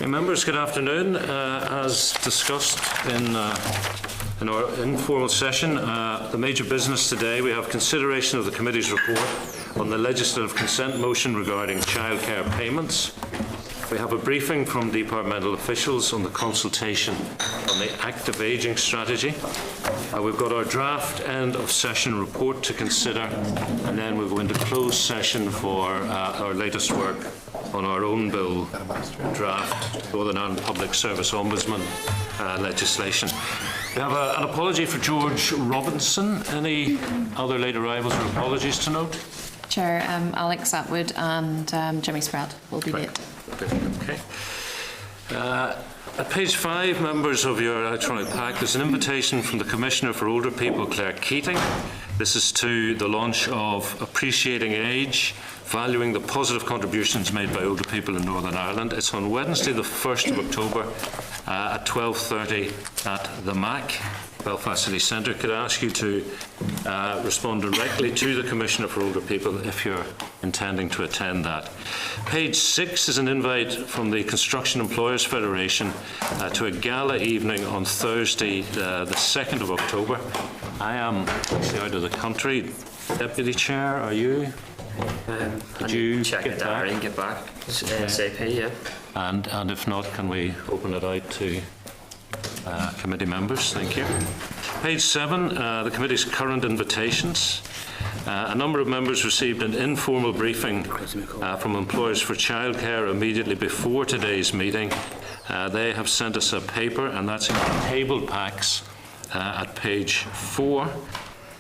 Okay, members, good afternoon. As discussed in our informal session, the major business today, we have consideration of the committee's report on the legislative consent motion regarding childcare payments. We have a briefing from departmental officials on the consultation on the active ageing strategy. We've got our draft end of session report to consider, and then we'll go into closed session for our latest work on our own bill draft, Northern Ireland Public Service Ombudsman legislation. We have an apology for George Robinson. Any other late arrivals or apologies to note? Chair, Alex Atwood and Jimmy Sprout will be late. Okay. At page 5, members of your electronic pack, there's an invitation from the Commissioner for Older People, Claire Keating. This is to the launch of Appreciating Age, Valuing the Positive Contributions Made by Older People in Northern Ireland. It's on Wednesday the 1st of October at 12:30 at the MAC, Belfast City Centre. Could I ask you to respond directly to the Commissioner for Older People if you're intending to attend that. Page 6 is an invite from the Construction Employers Federation to a gala evening on Thursday the 2nd of October. I am actually out of the country. Deputy Chair, are you? Could you check it out and get back ASAP, yeah. And if not, can we open it out to committee members? Thank you. Page 7, the committee's current invitations. A number of members received an informal briefing from Employers for Childcare immediately before today's meeting. They have sent us a paper, and that's in tabled packs at page 4.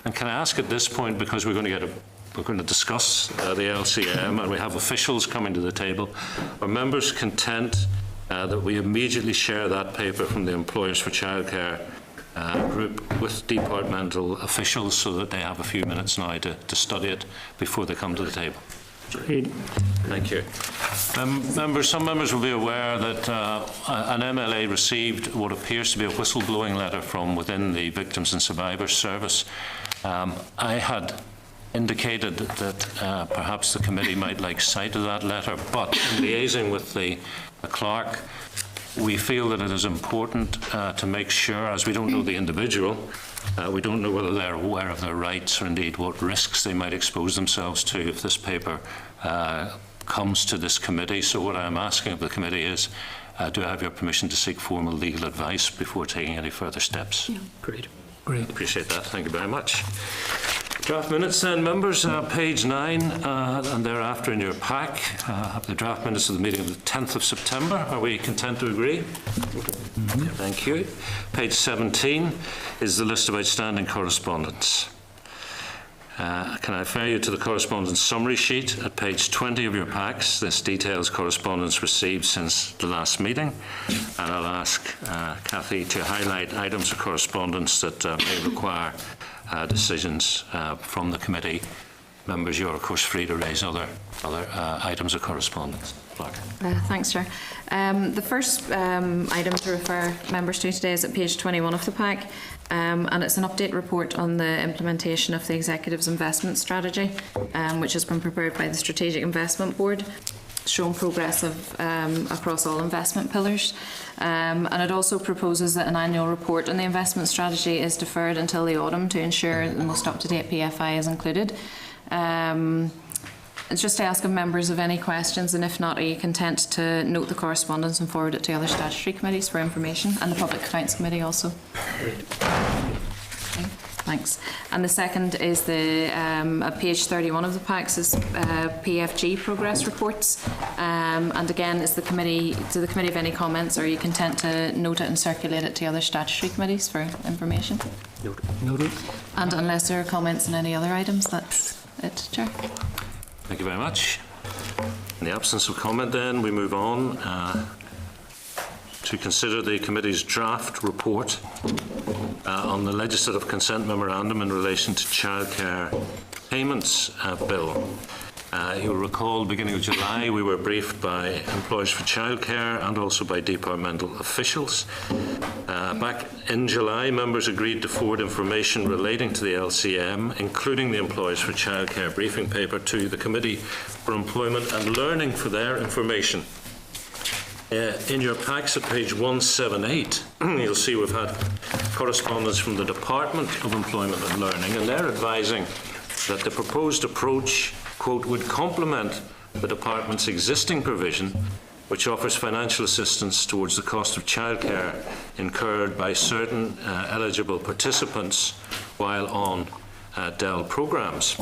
And can I ask at this point, because we're going to discuss the LCM and we have officials coming to the table, are members content that we immediately share that paper from the Employers for Childcare group with departmental officials so that they have a few minutes now to study it before they come to the table? Thank you. Some members will be aware that an MLA received what appears to be a whistleblowing letter from within the Victims and Survivors Service. I had indicated that perhaps the committee might like sight of that letter, but in liaising with the clerk, we feel that it is important to make sure, as we don't know the individual, we don't know whether they're aware of their rights or indeed what risks they might expose themselves to if this paper comes to this committee. So what I'm asking of the committee is, do I have your permission to seek formal legal advice before taking any further steps? Yeah. Great. Appreciate that. Thank you very much. Draft minutes then, members, page 9 and thereafter in your pack have the draft minutes of the meeting of the 10th of September. Are we content to agree? Mm-hmm. Thank you. Page 17 is the list of outstanding correspondence. Can I refer you to the correspondence summary sheet at page 20 of your packs? This details correspondence received since the last meeting, and I'll ask Cathy to highlight items of correspondence that may require decisions from the committee. Members, you're of course free to raise other items of correspondence. Thanks, Chair. The first item to refer members to today is at page 21 of the pack, and it's an update report on the implementation of the Executive's investment strategy, which has been prepared by the Strategic Investment Board, showing progress of, across all investment pillars. And it also proposes that an annual report on the investment strategy is deferred until the autumn to ensure the most up-to-date PFI is included. It's just to ask of members of any questions, and if not, are you content to note the correspondence and forward it to other statutory committees for information, and the Public Accounts Committee also? Okay, thanks. And the second is the at page 31 of the packs is PFG progress reports, and again, is the committee, do the committee have any comments, or are you content to note it and circulate it to other statutory committees for information? Noted. And unless there are comments on any other items, that's it, Chair. Thank you very much. In the absence of comment then, we move on to consider the committee's draft report on the legislative consent memorandum in relation to childcare payments bill. You'll recall, beginning of July, we were briefed by Employers for Childcare and also by departmental officials. Back in July, members agreed to forward information relating to the LCM, including the Employers for Childcare briefing paper, to the Committee for Employment and Learning for their information. In your packs at page 178, you'll see we've had correspondence from the Department of Employment and Learning, and they're advising that the proposed approach, quote, would complement the department's existing provision, which offers financial assistance towards the cost of childcare incurred by certain eligible participants while on DEL programmes.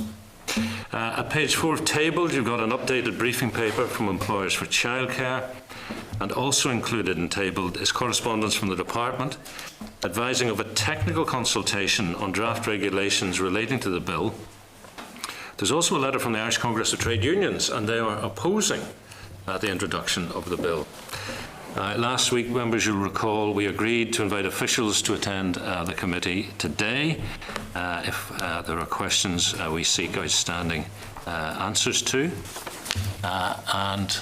At page 4 of tabled, you've got an updated briefing paper from Employers for Childcare, and also included in tabled is correspondence from the department advising of a technical consultation on draft regulations relating to the bill. There's also a letter from the Irish Congress of Trade Unions, and they are opposing the introduction of the bill. Last week, members, you'll recall, we agreed to invite officials to attend the committee today. If there are questions we seek outstanding answers to. And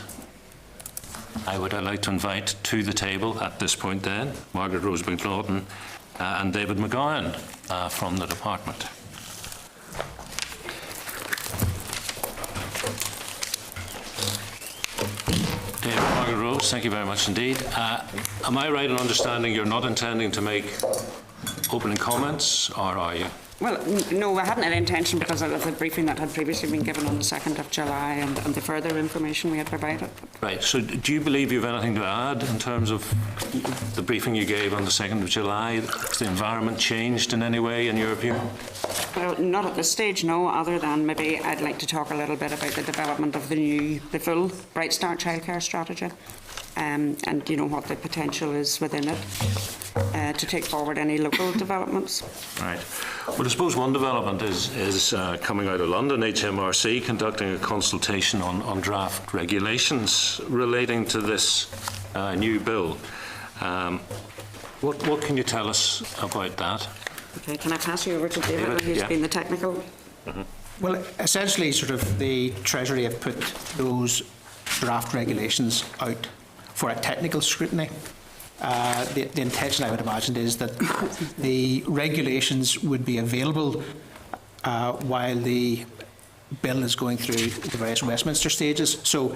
I would like to invite to the table at this point then Margaret Rose McNaughton and David McGowan from the department. David, Margaret Rose, thank you very much indeed. Am I right in understanding you're not intending to make opening comments, or are you? Well, no, I hadn't any intention because of the briefing that had previously been given on the 2nd of July and the further information we had provided. Right, so do you believe you have anything to add in terms of the briefing you gave on the 2nd of July? Has the environment changed in any way in your view? Well, not at this stage, no, other than maybe I'd like to talk a little bit about the development of the full Bright Start childcare strategy. And you know what the potential is within it to take forward any local developments. Right. Well, I suppose one development is coming out of London, HMRC conducting a consultation on draft regulations relating to this new bill. What can you tell us about that? Okay, can I pass you over to David, who's been the technical? Mm-hmm. Well, essentially, sort of the Treasury have put those draft regulations out for a technical scrutiny. The intention, I would imagine, is that the regulations would be available while the bill is going through the various Westminster stages, so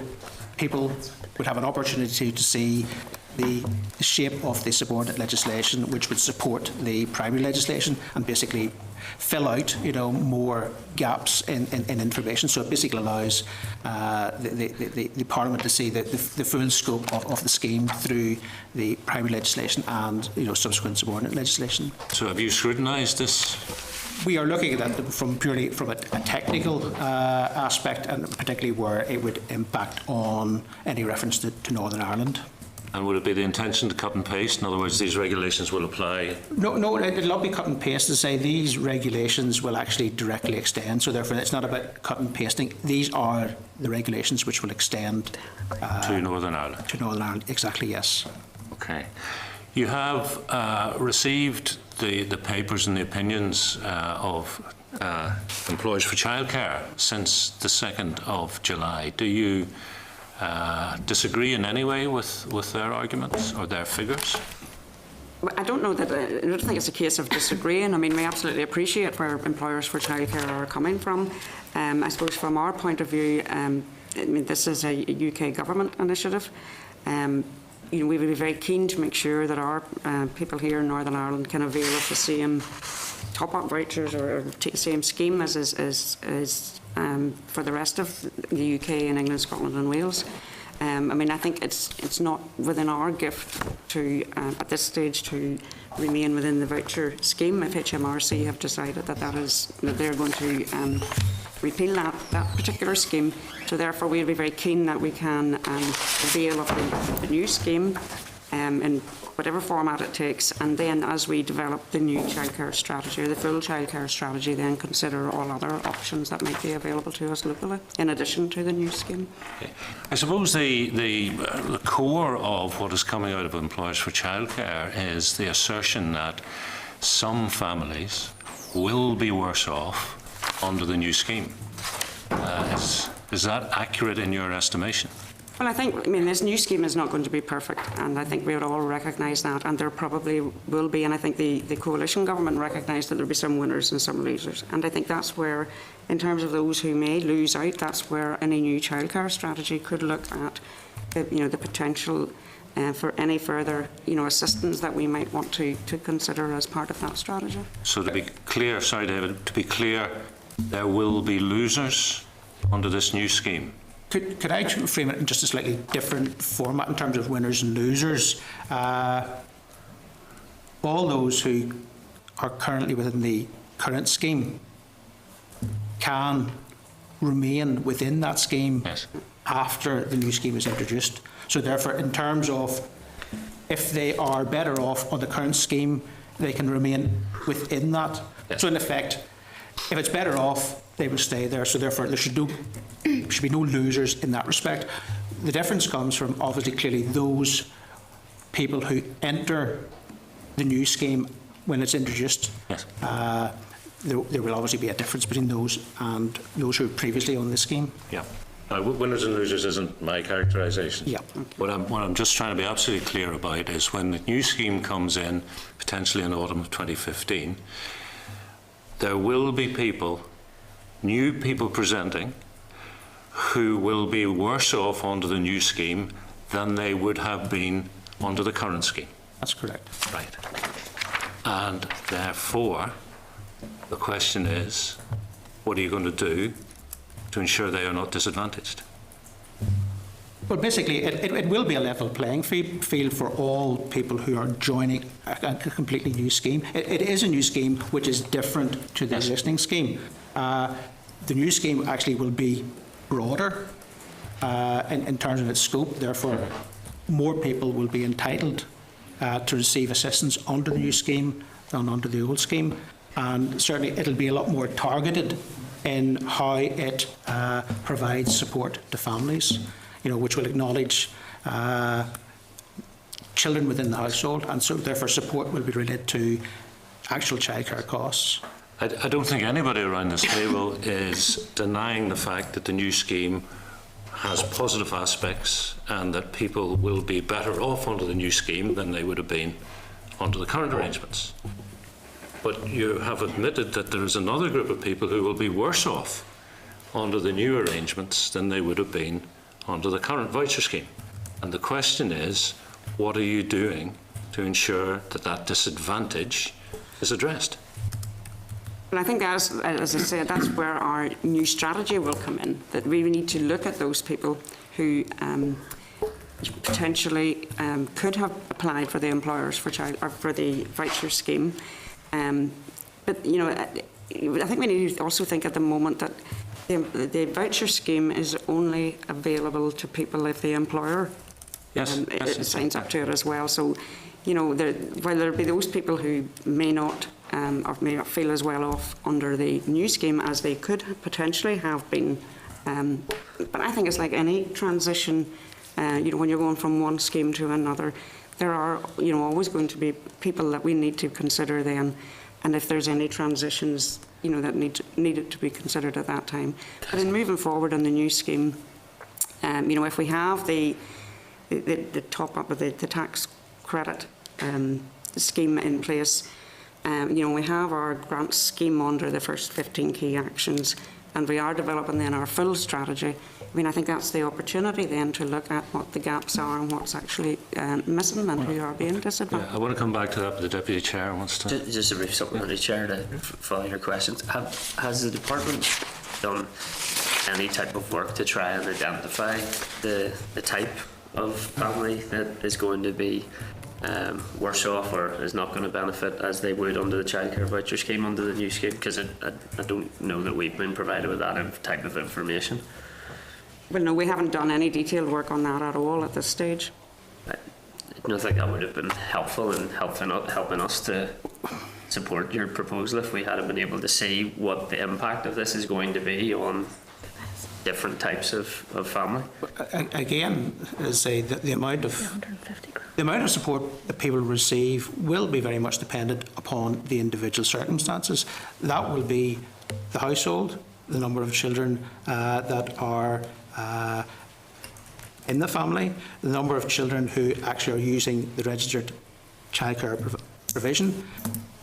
people would have an opportunity to see the shape of the subordinate legislation which would support the primary legislation and basically fill out, more gaps in information. So it basically allows the Parliament to see the full scope of the scheme through the primary legislation and subsequent subordinate legislation. So have you scrutinised this? We are looking at that purely from a technical aspect, and particularly where it would impact on any reference to Northern Ireland. And would it be the intention to cut and paste? In other words, these regulations will apply? No, it'll not be cut and paste. To say these regulations will actually directly extend, so therefore it's not about cut and pasting. These are the regulations which will extend to Northern Ireland. To Northern Ireland, exactly, yes. Okay. You have received the papers and the opinions of Employers for Childcare since the 2nd of July. Do you disagree in any way with their arguments or their figures? I don't know that. I don't think it's a case of disagreeing. I mean, we absolutely appreciate where Employers for Childcare are coming from. I suppose from our point of view, this is a UK government initiative. We would be very keen to make sure that our people here in Northern Ireland can avail of the same top-up vouchers or the same scheme as for the rest of the UK and England, Scotland and Wales. I think it's not within our gift to, at this stage, to remain within the voucher scheme if HMRC have decided that they're going to repeal that particular scheme. So therefore we'll be very keen that we can avail of the new scheme in whatever format it takes, and then as we develop the new childcare strategy, or the full childcare strategy, then consider all other options that might be available to us locally, in addition to the new scheme. Okay. I suppose the core of what is coming out of Employers for Childcare is the assertion that some families will be worse off under the new scheme. Is that accurate in your estimation? Well, I think, this new scheme is not going to be perfect, and I think we would all recognise that, and there probably will be, and I think the coalition government recognised that there will be some winners and some losers, and I think that's where, in terms of those who may lose out, that's where any new childcare strategy could look at the potential for any further, assistance that we might want to consider as part of that strategy. So to be clear, sorry David, to be clear, there will be losers under this new scheme. Could I frame it in just a slightly different format in terms of winners and losers? All those who are currently within the current scheme can remain within that scheme Yes. after the new scheme is introduced. So therefore, in terms of if they are better off on the current scheme, they can remain within that. Yes. So in effect, if it's better off, they will stay there. So therefore, there should be no losers in that respect. The difference comes from obviously clearly those people who enter the new scheme when it's introduced. Yes. There will obviously be a difference between those and those who were previously on the scheme. Yeah. Winners and losers isn't my characterisation. Yeah. What I'm just trying to be absolutely clear about is when the new scheme comes in, potentially in autumn of 2015, there will be people, new people presenting, who will be worse off under the new scheme than they would have been under the current scheme. That's correct. Right. And therefore, the question is, what are you going to do to ensure they are not disadvantaged? Well, basically, it will be a level playing field for all people who are joining a completely new scheme. It is a new scheme which is different to the existing scheme. The new scheme actually will be broader in terms of its scope. Therefore, more people will be entitled to receive assistance under the new scheme than under the old scheme. And certainly, it'll be a lot more targeted in how it provides support to families, which will acknowledge children within the household, and so therefore support will be related to actual childcare costs. I don't think anybody around this table is denying the fact that the new scheme has positive aspects and that people will be better off under the new scheme than they would have been under the current arrangements. But you have admitted that there is another group of people who will be worse off under the new arrangements than they would have been under the current voucher scheme. And the question is, what are you doing to ensure that that disadvantage is addressed? And I think, as I said, that's where our new strategy will come in, that we need to look at those people who potentially could have applied for the employers for the voucher scheme. But I think we need to also think at the moment that the voucher scheme is only available to people if the employer signs up to it as well. So, while there be those people who may not or may not feel as well off under the new scheme as they could potentially have been, but I think it's like any transition. When you're going from one scheme to another, there are always going to be people that we need to consider then, and if there's any transitions that needed to be considered at that time. But in moving forward on the new scheme, if we have the top up of the tax credit scheme in place, we have our grant scheme under the first 15 key actions, and we are developing then our full strategy. I think that's the opportunity then to look at what the gaps are and what's actually missing and who are being disadvantaged. Yeah, I want to come back to that, but the Deputy Chair wants to... Just a brief supplementary, Chair, to follow your questions. Has the Department done any type of work to try and identify the type of family that is going to be worse off or is not going to benefit as they would under the childcare voucher scheme under the new scheme? Because I don't know that we've been provided with that type of information. Well, no, we haven't done any detailed work on that at all at this stage. I don't think that would have been helpful in helping us to support your proposal if we had been able to see what the impact of this is going to be on different types of family. Again, as I say, the amount of support that people receive will be very much dependent upon the individual circumstances. That will be the household, the number of children that are in the family, the number of children who actually are using the registered childcare provision,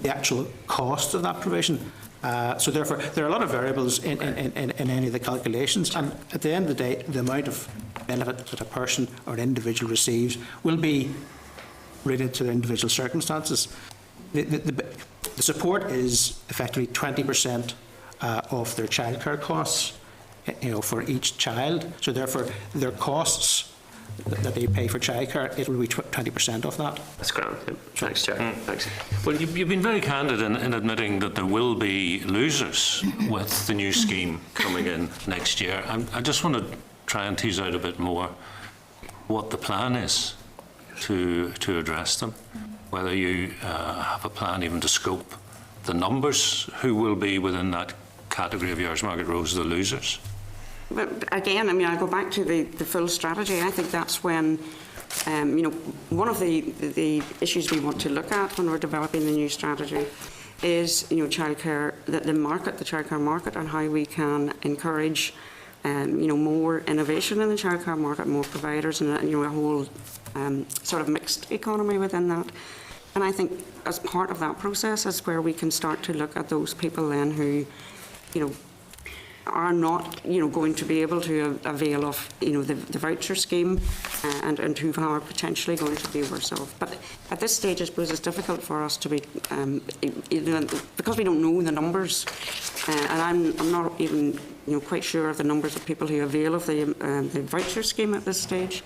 the actual cost of that provision. So therefore, there are a lot of variables in any of the calculations, and at the end of the day, the amount of benefit that a person or an individual receives will be related to their individual circumstances. The support is effectively 20% of their childcare costs, for each child. So therefore, their costs that they pay for childcare, it will be 20% of that. That's grand. Yeah. Thanks, Chair. Thanks. Well, you've been very candid in admitting that there will be losers with the new scheme coming in next year. I just want to try and tease out a bit more what the plan is to address them, whether you have a plan even to scope the numbers who will be within that category of yours, Margaret Rose, the losers. But again, I mean, I'll go back to the full strategy. I think that's when, one of the issues we want to look at when we're developing the new strategy is, childcare, the market, the childcare market, and how we can encourage, more innovation in the childcare market, more providers, and a whole sort of mixed economy within that. And I think as part of that process is where we can start to look at those people then who, are not, going to be able to avail of, the voucher scheme, and who are potentially going to be worse off. But at this stage, I suppose it's difficult for us to be, because we don't know the numbers, and I'm not even, quite sure of the numbers of people who avail of the voucher scheme at this stage.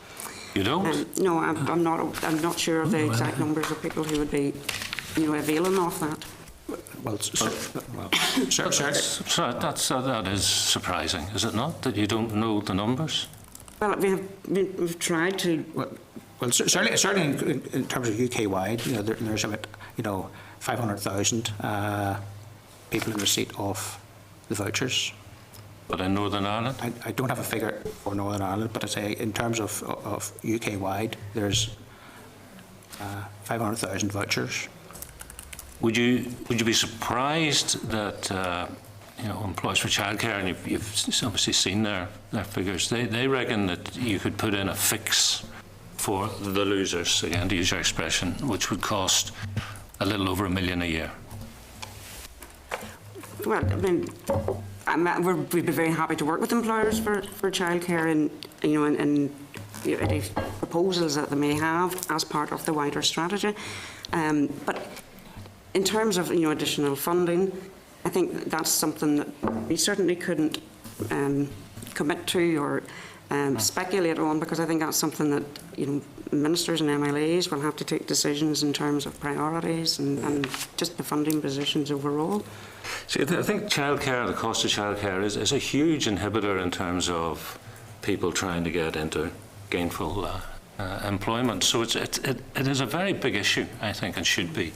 You don't? No, I'm not sure of the exact numbers of people who would be, availing of that. Well, that is surprising, is it not, that you don't know the numbers? Well, we've tried to. Well, certainly in terms of UK-wide, there's about 500,000 people in receipt of the vouchers. But in Northern Ireland? I don't have a figure for Northern Ireland, but I say in terms of UK-wide, there's 500,000 vouchers. Would you be surprised that Employers for Childcare, and you've obviously seen their figures, they reckon that you could put in a fix for the losers, again to use your expression, which would cost a little over $1 million a year? Well, I mean, we'd be very happy to work with employers for childcare and any proposals that they may have as part of the wider strategy. But in terms of additional funding, I think that's something that we certainly couldn't commit to or speculate on, because I think that's something that ministers and MLAs will have to take decisions in terms of priorities and just the funding positions overall. See, I think childcare, the cost of childcare, is a huge inhibitor in terms of people trying to get into gainful employment. So it is a very big issue, I think, and should be.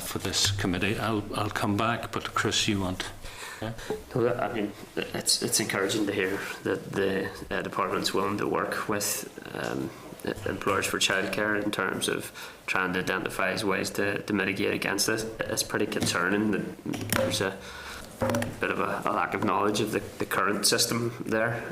For this committee. I'll come back, but Chris, you want? Yeah? No, I mean, it's encouraging to hear that the department's willing to work with employers for childcare in terms of trying to identify ways to mitigate against this. It's pretty concerning that there's a bit of a lack of knowledge of the current system there.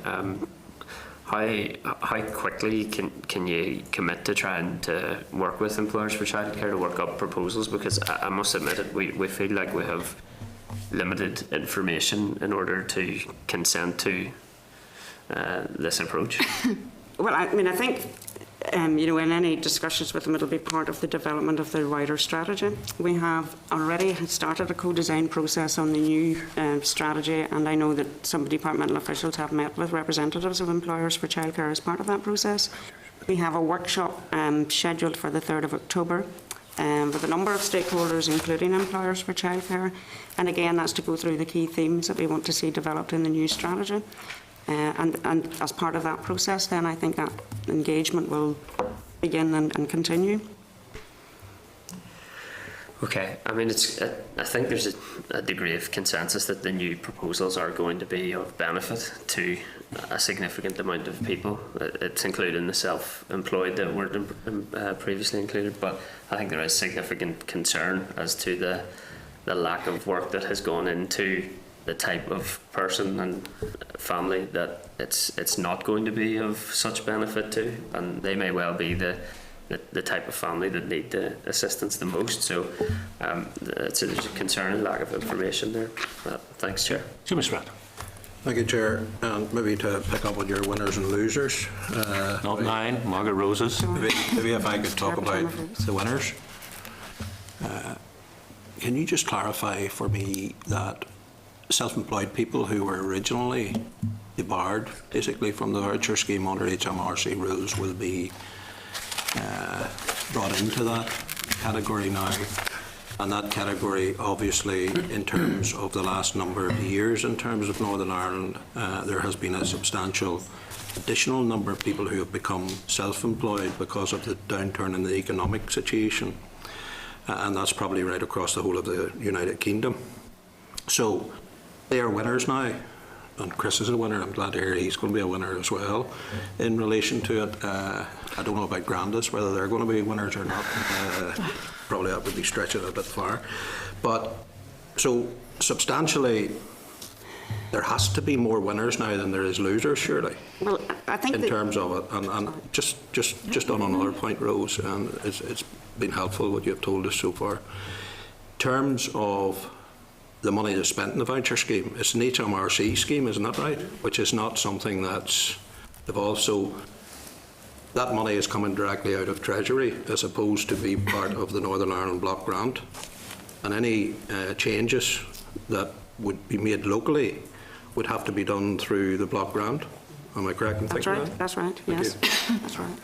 How quickly can you commit to trying to work with employers for childcare to work up proposals? Because I must admit it, we feel like we have limited information in order to consent to this approach. Well, I mean, I think in any discussions with them, it'll be part of the development of the wider strategy. We have already started a co-design process on the new strategy, and I know that some departmental officials have met with representatives of employers for childcare as part of that process. We have a workshop scheduled for the 3rd of October with a number of stakeholders, including employers for childcare, and again, that's to go through the key themes that we want to see developed in the new strategy. And as part of that process, then I think that engagement will begin and continue. Okay, I mean, I think there's a degree of consensus that the new proposals are going to be of benefit to a significant amount of people. It's including the self-employed that weren't previously included, but I think there is significant concern as to the lack of work that has gone into the type of person and family that it's not going to be of such benefit to, and they may well be the type of family that need the assistance the most. So there's a concerning lack of information there. Thanks, Chair. Jimmy Spratt. Thank you, Chair. And maybe to pick up on your winners and losers. Not mine, Margaret Rose's. Maybe if I could talk about the winners. Can you just clarify for me that self-employed people who were originally debarred, basically, from the voucher scheme under HMRC rules will be brought into that category now? And that category, obviously, in terms of the last number of years, in terms of Northern Ireland, there has been a substantial additional number of people who have become self-employed because of the downturn in the economic situation. And that's probably right across the whole of the United Kingdom. So they are winners now. And Chris is a winner. I'm glad to hear he's going to be a winner as well. In relation to it, I don't know about Grandis, whether they're going to be winners or not. Probably that would be stretching it a bit far. But so substantially, there has to be more winners now than there is losers, surely. Well, I think in terms of it, and just on another point, Rose, and it's been helpful what you have told us so far. In terms of the money that's spent in the voucher scheme, it's an HMRC scheme, isn't that right? Which is not something that's evolved. So that money is coming directly out of Treasury as opposed to be part of the Northern Ireland Block Grant. And any changes that would be made locally would have to be done through the Block Grant. Am I correct in thinking that? That's right, yes. That's right.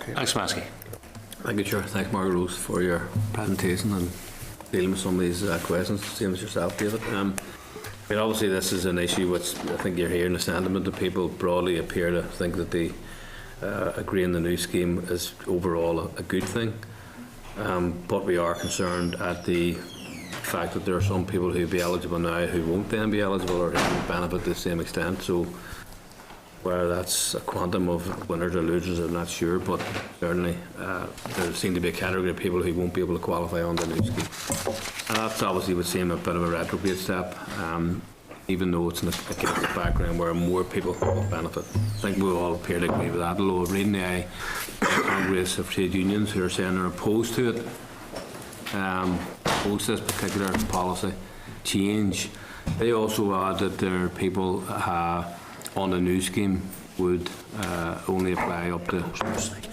Okay. Thanks, Maskey. Thank you, Chair. Thanks, Margaret Rose, for your presentation and dealing with some of these questions, same as yourself, David. I mean, obviously this is an issue which I think you're hearing the sentiment that people broadly appear to think that the agreeing the new scheme is overall a good thing. But we are concerned at the fact that there are some people who will be eligible now who won't then be eligible or who won't benefit to the same extent. So whether that's a quantum of winners or losers, I'm not sure, but certainly there seems to be a category of people who won't be able to qualify on the new scheme. And that obviously would seem a bit of a retrograde step, even though it's against the background where more people will benefit. I think we all appear to agree with that, although reading the Congress of Trade Unions who are saying they're opposed to it, opposed to this particular policy change. They also add that there are people on the new scheme would only apply up to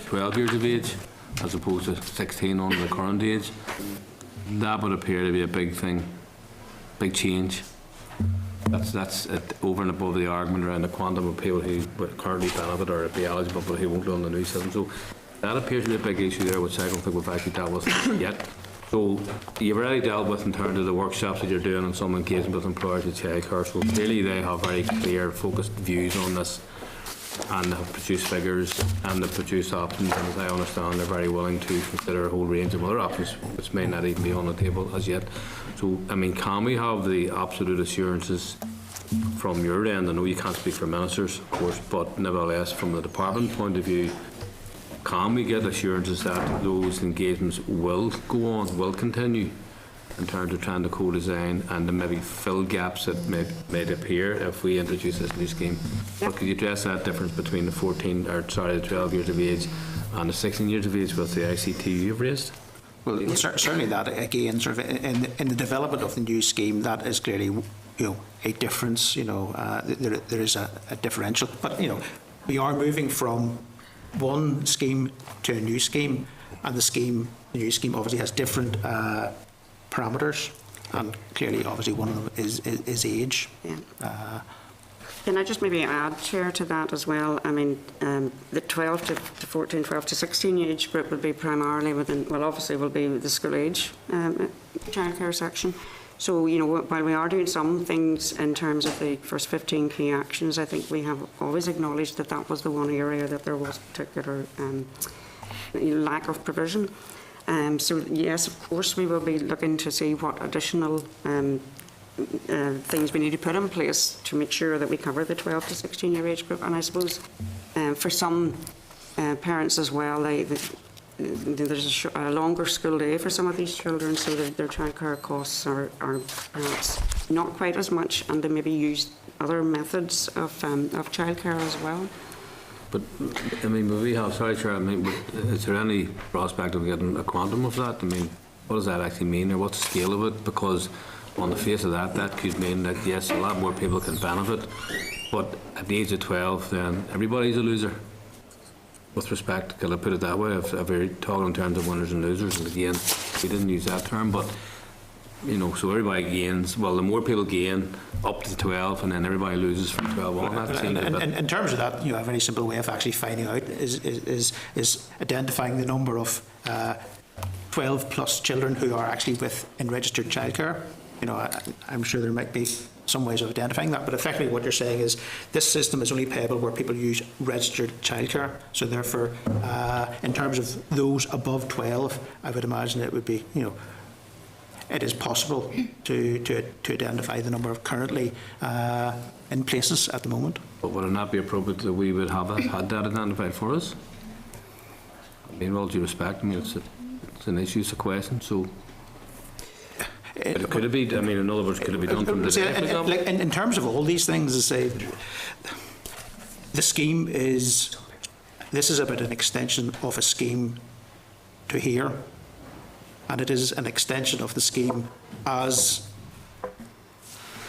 12 years of age as opposed to 16 on the current age. That would appear to be a big thing, big change. That's over and above the argument around the quantum of people who would currently benefit or be eligible but who won't be on the new system. So that appears to be a big issue there, which I don't think we've actually dealt with yet. So you've already dealt with in terms of the workshops that you're doing and some engagement with employers with childcare. So clearly they have very clear, focused views on this and have produced figures and have produced options. And as I understand, they're very willing to consider a whole range of other options, which may not even be on the table as yet. So, I mean, can we have the absolute assurances from your end? I know you can't speak for ministers, of course, but nevertheless, from the department point of view, can we get assurances that those engagements will go on, will continue in terms of trying to co-design and to maybe fill gaps that may appear if we introduce this new scheme? Yep. But could you address that difference between the 12 years of age and the 16 years of age with the ICT you've raised? Well, certainly that, again, sort of in the development of the new scheme, that is clearly, a difference. There is a differential. But, we are moving from one scheme to a new scheme, and the new scheme obviously has different parameters, and clearly, obviously, one of them is age. Yeah. Can I just maybe add, Chair, to that as well? I mean, the 12 to 14, 12 to 16 age group will be primarily within, well, obviously will be the school age childcare section. So, while we are doing some things in terms of the first 15 key actions, I think we have always acknowledged that that was the one area that there was particular lack of provision. So, yes, of course, we will be looking to see what additional things we need to put in place to make sure that we cover the 12 to 16 year age group. And I suppose for some parents as well, there's a longer school day for some of these children, so that their childcare costs are perhaps not quite as much, and they maybe use other methods of childcare as well. But I mean, is there any prospect of getting a quantum of that? I mean, what does that actually mean, or what's the scale of it? Because on the face of that, that could mean that, yes, a lot more people can benefit, but at the age of 12, then everybody's a loser. With respect, can I put it that way, if we're talking in terms of winners and losers, and again, we didn't use that term, but, you know, so everybody gains, well, the more people gain up to 12, and then everybody loses from 12 on. That seems a bit... In terms of that, you know, a very simple way of actually finding out is identifying the number of 12 plus children who are actually in registered childcare. You know, I'm sure there might be some ways of identifying that, but effectively what you're saying is this system is only payable where people use registered childcare. So therefore, in terms of those above 12, I would imagine it would be, you know, it is possible to identify the number of currently in places at the moment. But would it not be appropriate that we would have had that identified for us? I mean, with all due respect, I mean, it's an issue, it's a question, so... Could it be, I mean, in other words, could it be done from today, for example? In terms of all these things, I say, the scheme is, this is about an extension of a scheme to here, and it is an extension of the scheme as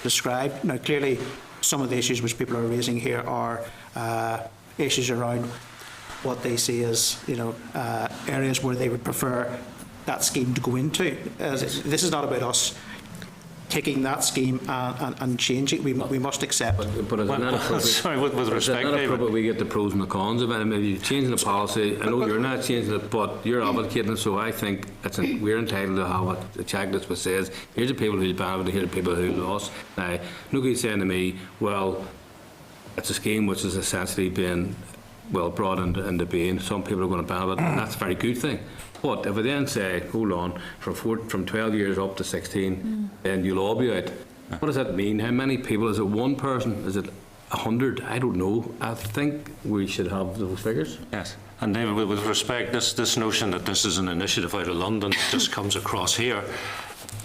described. Now, clearly, some of the issues which people are raising here are issues around what they see as, you know, areas where they would prefer that scheme to go into. This is not about us taking that scheme and changing it. We must accept. But is it not appropriate? Sorry, with respect, is it not appropriate we get the pros and the cons of it? I mean, you're changing the policy. I know you're not changing it, but you're advocating it. So I think we're entitled to have a checklist which says, here's the people who benefited, here's the people who lost. Now, nobody's saying to me, well, it's a scheme which is essentially being brought into being. Some people are going to benefit, and that's a very good thing. But if we then say, hold on, from 12 years up to 16, then you'll all be out. What does that mean? How many people? Is it one person? Is it 100? I don't know. I think we should have those figures. Yes. And David, with respect, this notion that this is an initiative out of London just comes across here.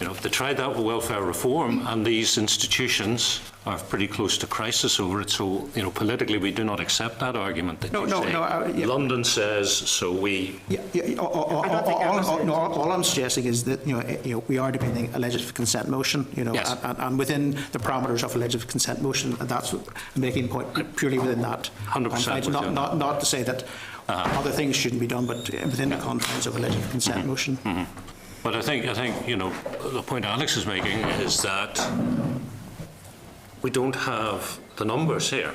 You know, if they tried that with welfare reform, and these institutions are pretty close to crisis over it, so, you know, politically we do not accept that argument that yeah. London says, so we... All I'm suggesting is that, you know, we are debating a legislative consent motion, you know, yes. and within the parameters of a legislative consent motion, and that's what I'm making a point purely within that. 100%. Not to say that other things shouldn't be done, but within the confines of a legislative consent motion. But I think, you know, the point Alex is making is that we don't have the numbers here.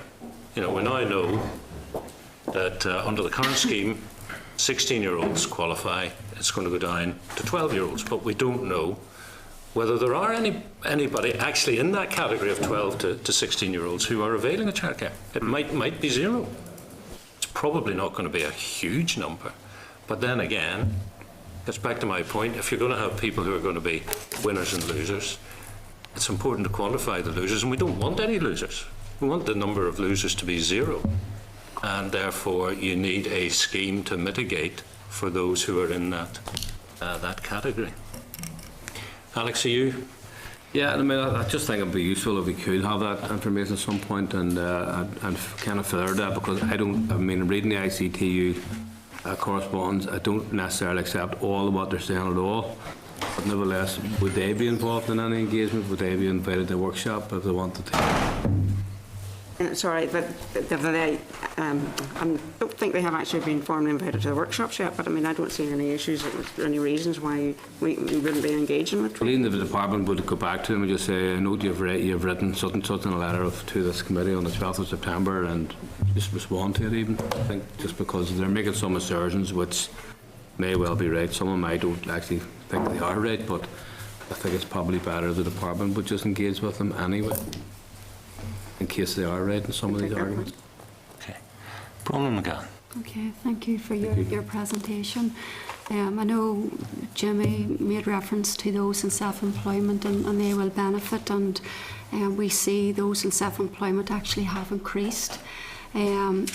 You know, we now know that under the current scheme, 16-year-olds qualify. It's going to go down to 12-year-olds, but we don't know whether there are anybody actually in that category of 12 to 16-year-olds who are availing of childcare. It might be zero. It's probably not going to be a huge number. But then again, gets back to my point, if you're going to have people who are going to be winners and losers, it's important to quantify the losers, and we don't want any losers. We want the number of losers to be zero, and therefore you need a scheme to mitigate for those who are in that category. Alex, are you? Yeah, I mean, I just think it'd be useful if we could have that information at some point and kind of further that, because I mean, reading the ICTU correspondence, I don't necessarily accept all of what they're saying at all, but nevertheless, would they be involved in any engagement? Would they be invited to a workshop if they wanted to? Sorry, but I don't think they have actually been formally invited to the workshops yet, but I mean, I don't see any issues or any reasons why we wouldn't be engaging with them. Well, even if the department would go back to them and just say, I know you've written such and such in a letter to this committee on the 12th of September, and just respond to it even. I think just because they're making some assertions which may well be right. Some of them I don't actually think they are right, but I think it's probably better the department would just engage with them anyway, in case they are right in some of these arguments. Okay. Bronwyn McGann. Okay, thank you for your presentation. I know Jimmy made reference to those in self-employment and they will benefit, and we see those in self-employment actually have increased. Can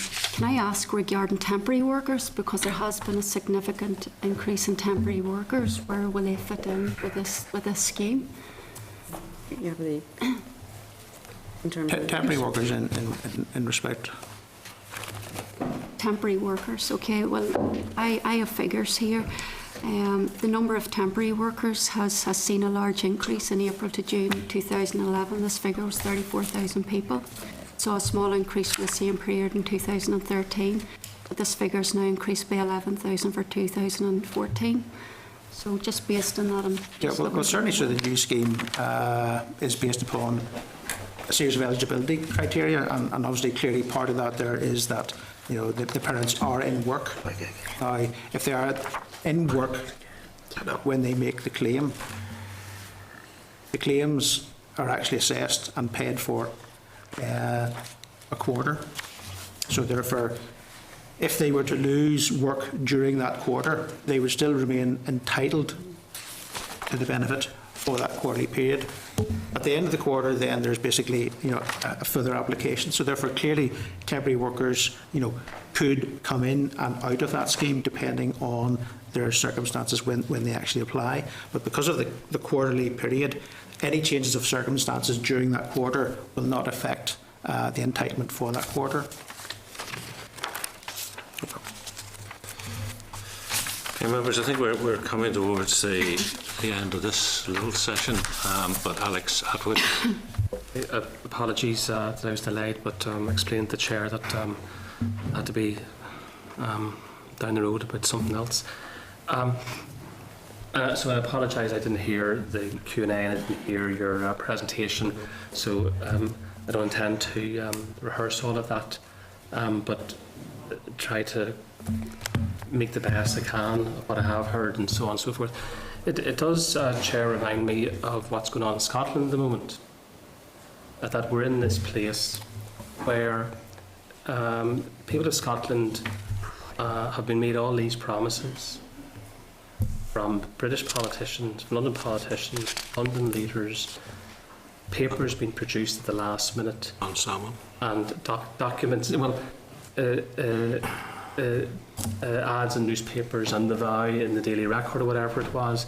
I ask regarding temporary workers, because there has been a significant increase in temporary workers, where will they fit in with this scheme? Yeah, in terms of temporary workers in respect. Temporary workers, okay. Well, I have figures here. The number of temporary workers has seen a large increase in April to June 2011. This figure was 34,000 people. Saw a small increase for the same period in 2013, but this figure has now increased by 11,000 for 2014. So just based on that, well, certainly, so the new scheme is based upon a series of eligibility criteria, and obviously, clearly, part of that there is that the parents are in work. Now, if they are in work when they make the claim, the claims are actually assessed and paid for a quarter. So therefore, if they were to lose work during that quarter, they would still remain entitled to the benefit for that quarterly period. At the end of the quarter, then there's basically a further application. So therefore, clearly, temporary workers could come in and out of that scheme depending on their circumstances when they actually apply. But because of the quarterly period, any changes of circumstances during that quarter will not affect the entitlement for that quarter. Okay, members, I think we're coming towards the end of this little session, but Alex Atwood. Apologies that I was delayed, but explained to the Chair that I had to be down the road about something else. So I apologise, I didn't hear the Q&A and I didn't hear your presentation, so I don't intend to rehearse all of that, but try to make the best I can of what I have heard and so on and so forth. It does, Chair, remind me of what's going on in Scotland at the moment, that we're in this place where people of Scotland have been made all these promises from British politicians, from London politicians, London leaders, papers being produced at the last minute, On salmon. and documents, well, ads in newspapers and the Vow in the Daily Record or whatever it was,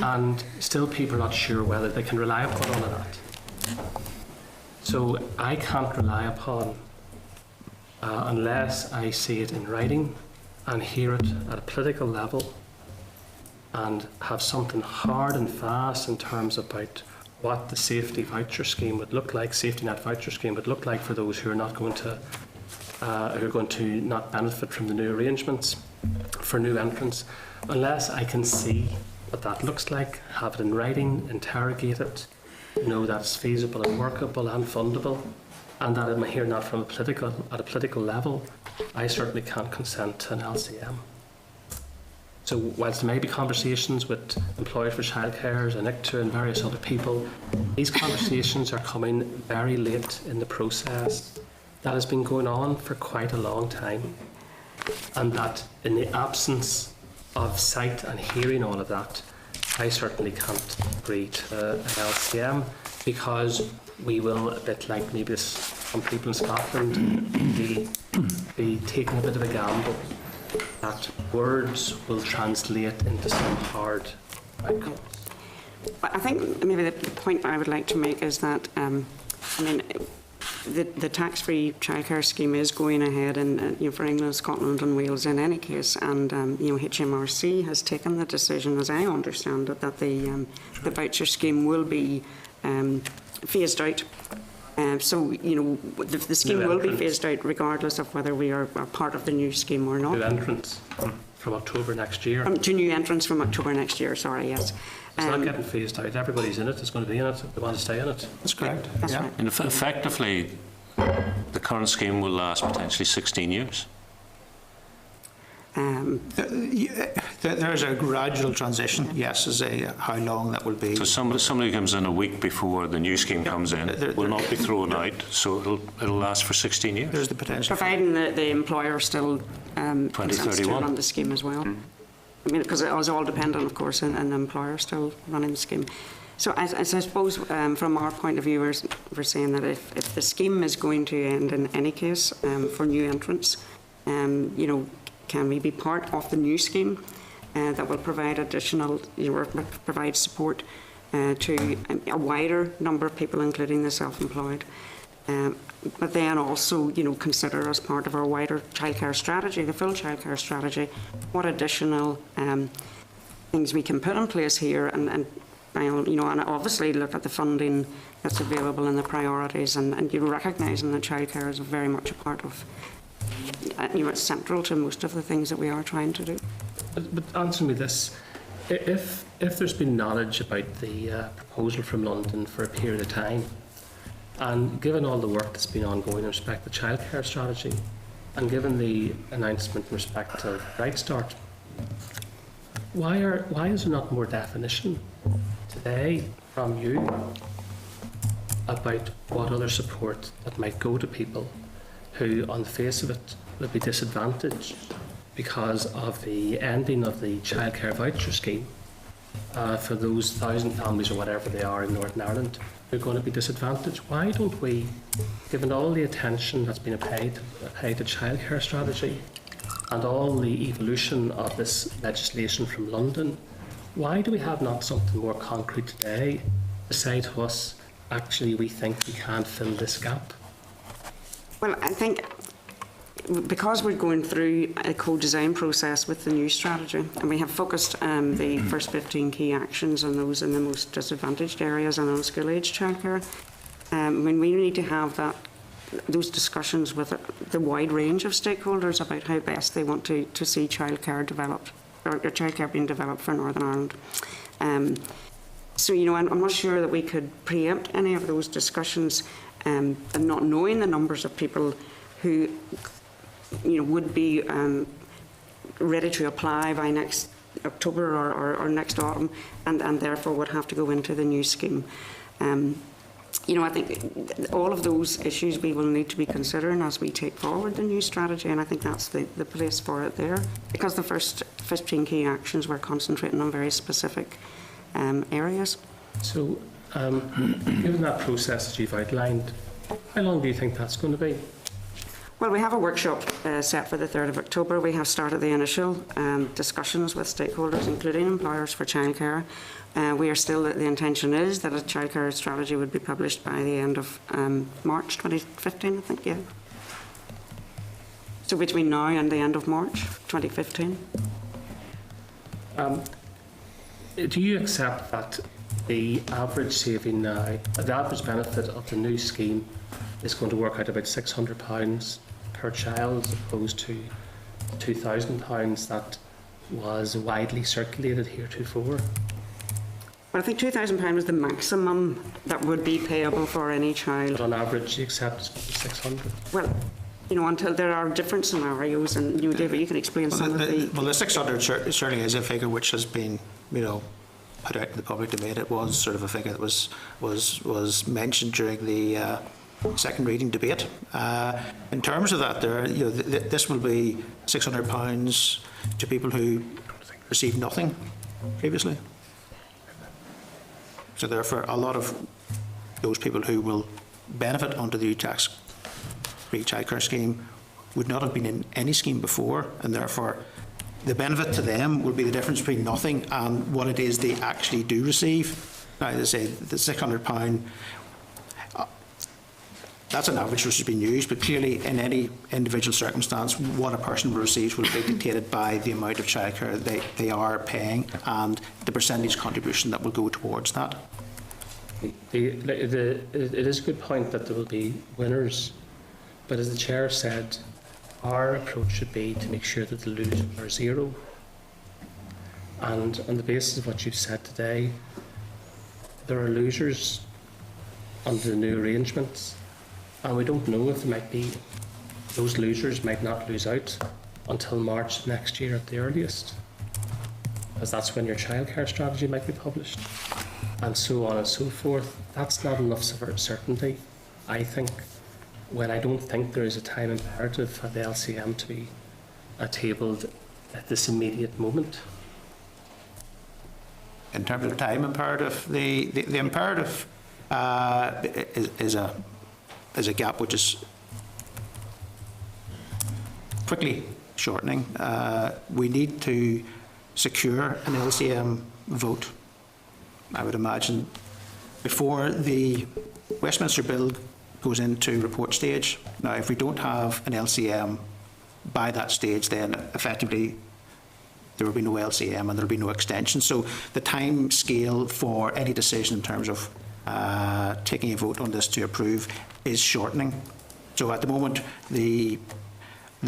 and still people are not sure whether they can rely upon all of that. So I can't rely upon, unless I see it in writing and hear it at a political level and have something hard and fast in terms about what the safety voucher scheme would look like, safety net voucher scheme would look like for those who are not going to not benefit from the new arrangements for new entrants. Unless I can see what that looks like, have it in writing, interrogate it, know that it's feasible and workable and fundable, and that I'm hearing that from at a political level, I certainly can't consent to an LCM. So whilst there may be conversations with employers for childcare and ICTA and various other people, these conversations are coming very late in the process. That has been going on for quite a long time, and that in the absence of sight and hearing all of that, I certainly can't agree to an LCM, because we will, a bit like maybe some people in Scotland, be taking a bit of a gamble that words will translate into some hard outcomes. I think maybe the point I would like to make is that, the tax-free childcare scheme is going ahead, and for England, Scotland, and Wales in any case. And HMRC has taken the decision, as I understand it, that the voucher scheme will be phased out. So the scheme will be phased out regardless of whether we are part of the new scheme or not. New entrants from October next year. To new entrants from October next year. Sorry, yes. It's not getting phased out. Everybody's in it. It's going to be in it. They want to stay in it. That's correct. That's yeah. right. And effectively, the current scheme will last potentially 16 years. There is a gradual transition, yes, as how long that will be. So somebody comes in a week before the new scheme comes in, will not be thrown out, so it'll last for 16 years. There's the potential. Providing that the employer still consents to run the scheme as well. Because it was all dependent, of course, on the employer still running the scheme. So I suppose from our point of view, we're saying that if the scheme is going to end in any case for new entrants, can we be part of the new scheme that will provide additional, provide support to a wider number of people, including the self-employed, but then also, consider as part of our wider childcare strategy, the full childcare strategy, what additional things we can put in place here, and and obviously look at the funding that's available and the priorities, and recognising that childcare is very much a part of, it's central to most of the things that we are trying to do. But answer me this. If there's been knowledge about the proposal from London for a period of time, and given all the work that's been ongoing in respect to the childcare strategy, and given the announcement in respect to Right Start, why is there not more definition today from you about what other support that might go to people who, on the face of it, will be disadvantaged because of the ending of the childcare voucher scheme for those 1,000 families or whatever they are in Northern Ireland who are going to be disadvantaged? Why don't we, given all the attention that's been paid to childcare strategy and all the evolution of this legislation from London, why do we have not something more concrete today to say to us, actually, we think we can fill this gap? Well, I think because we're going through a co-design process with the new strategy, and we have focused the first 15 key actions on those in the most disadvantaged areas and on school-age childcare, we need to have those discussions with the wide range of stakeholders about how best they want to see childcare developed, or childcare being developed for Northern Ireland. So, I'm not sure that we could preempt any of those discussions, and not knowing the numbers of people who would be ready to apply by next October or next autumn, and therefore would have to go into the new scheme. I think all of those issues we will need to be considering as we take forward the new strategy, and I think that's the place for it there, because the first 15 key actions were concentrating on very specific areas. So, given that process that you've outlined, how long do you think that's going to be? Well, we have a workshop set for the 3rd of October. We have started the initial discussions with stakeholders, including employers, for childcare. The intention is that a childcare strategy would be published by the end of March 2015, I think, yeah. So between now and the end of March 2015. Do you accept that the average saving now, the average benefit of the new scheme is going to work out about £600 per child, as opposed to £2,000 that was widely circulated heretofore? Well, I think £2,000 was the maximum that would be payable for any child. But on average, you accept £600? Well, until there are different scenarios, and David, you can explain some of the... Well, the 600 certainly is a figure which has been, put out in the public domain. It was sort of a figure that was mentioned during the second reading debate. In terms of that, this will be £600 to people who received nothing previously. So therefore, a lot of those people who will benefit under the tax-free childcare scheme would not have been in any scheme before, and therefore the benefit to them will be the difference between nothing and what it is they actually do receive. Now, they say the £600, that's an average which has been used, but clearly in any individual circumstance, what a person receives will be dictated by the amount of childcare they are paying and the percentage contribution that will go towards that. It is a good point that there will be winners, but as the Chair said, our approach should be to make sure that the losers are zero. And on the basis of what you've said today, there are losers under the new arrangements, and we don't know if those losers might not lose out until March next year at the earliest, because that's when your childcare strategy might be published, and so on and so forth. That's not enough certainty, I think, when I don't think there is a time imperative for the LCM to be tabled at this immediate moment. In terms of time imperative, the imperative is a gap which is quickly shortening. We need to secure an LCM vote, I would imagine, before the Westminster Bill goes into report stage. Now, if we don't have an LCM by that stage, then effectively there will be no LCM and there will be no extension. So the time scale for any decision in terms of taking a vote on this to approve is shortening. So at the moment, the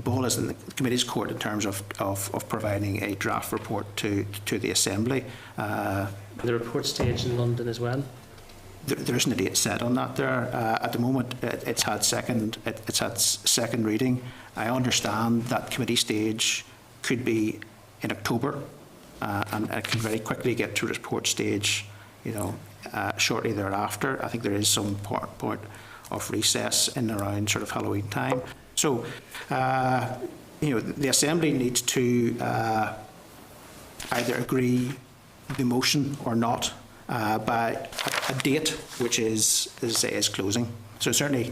ball is in the committee's court in terms of providing a draft report to the Assembly. The report stage in London as well? There isn't a date set on that there. At the moment, it's had second reading. I understand that committee stage could be in October, and it can very quickly get to report stage, shortly thereafter. I think there is some point of recess in around sort of Halloween time. So, the Assembly needs to either agree the motion or not by a date which is closing. So certainly,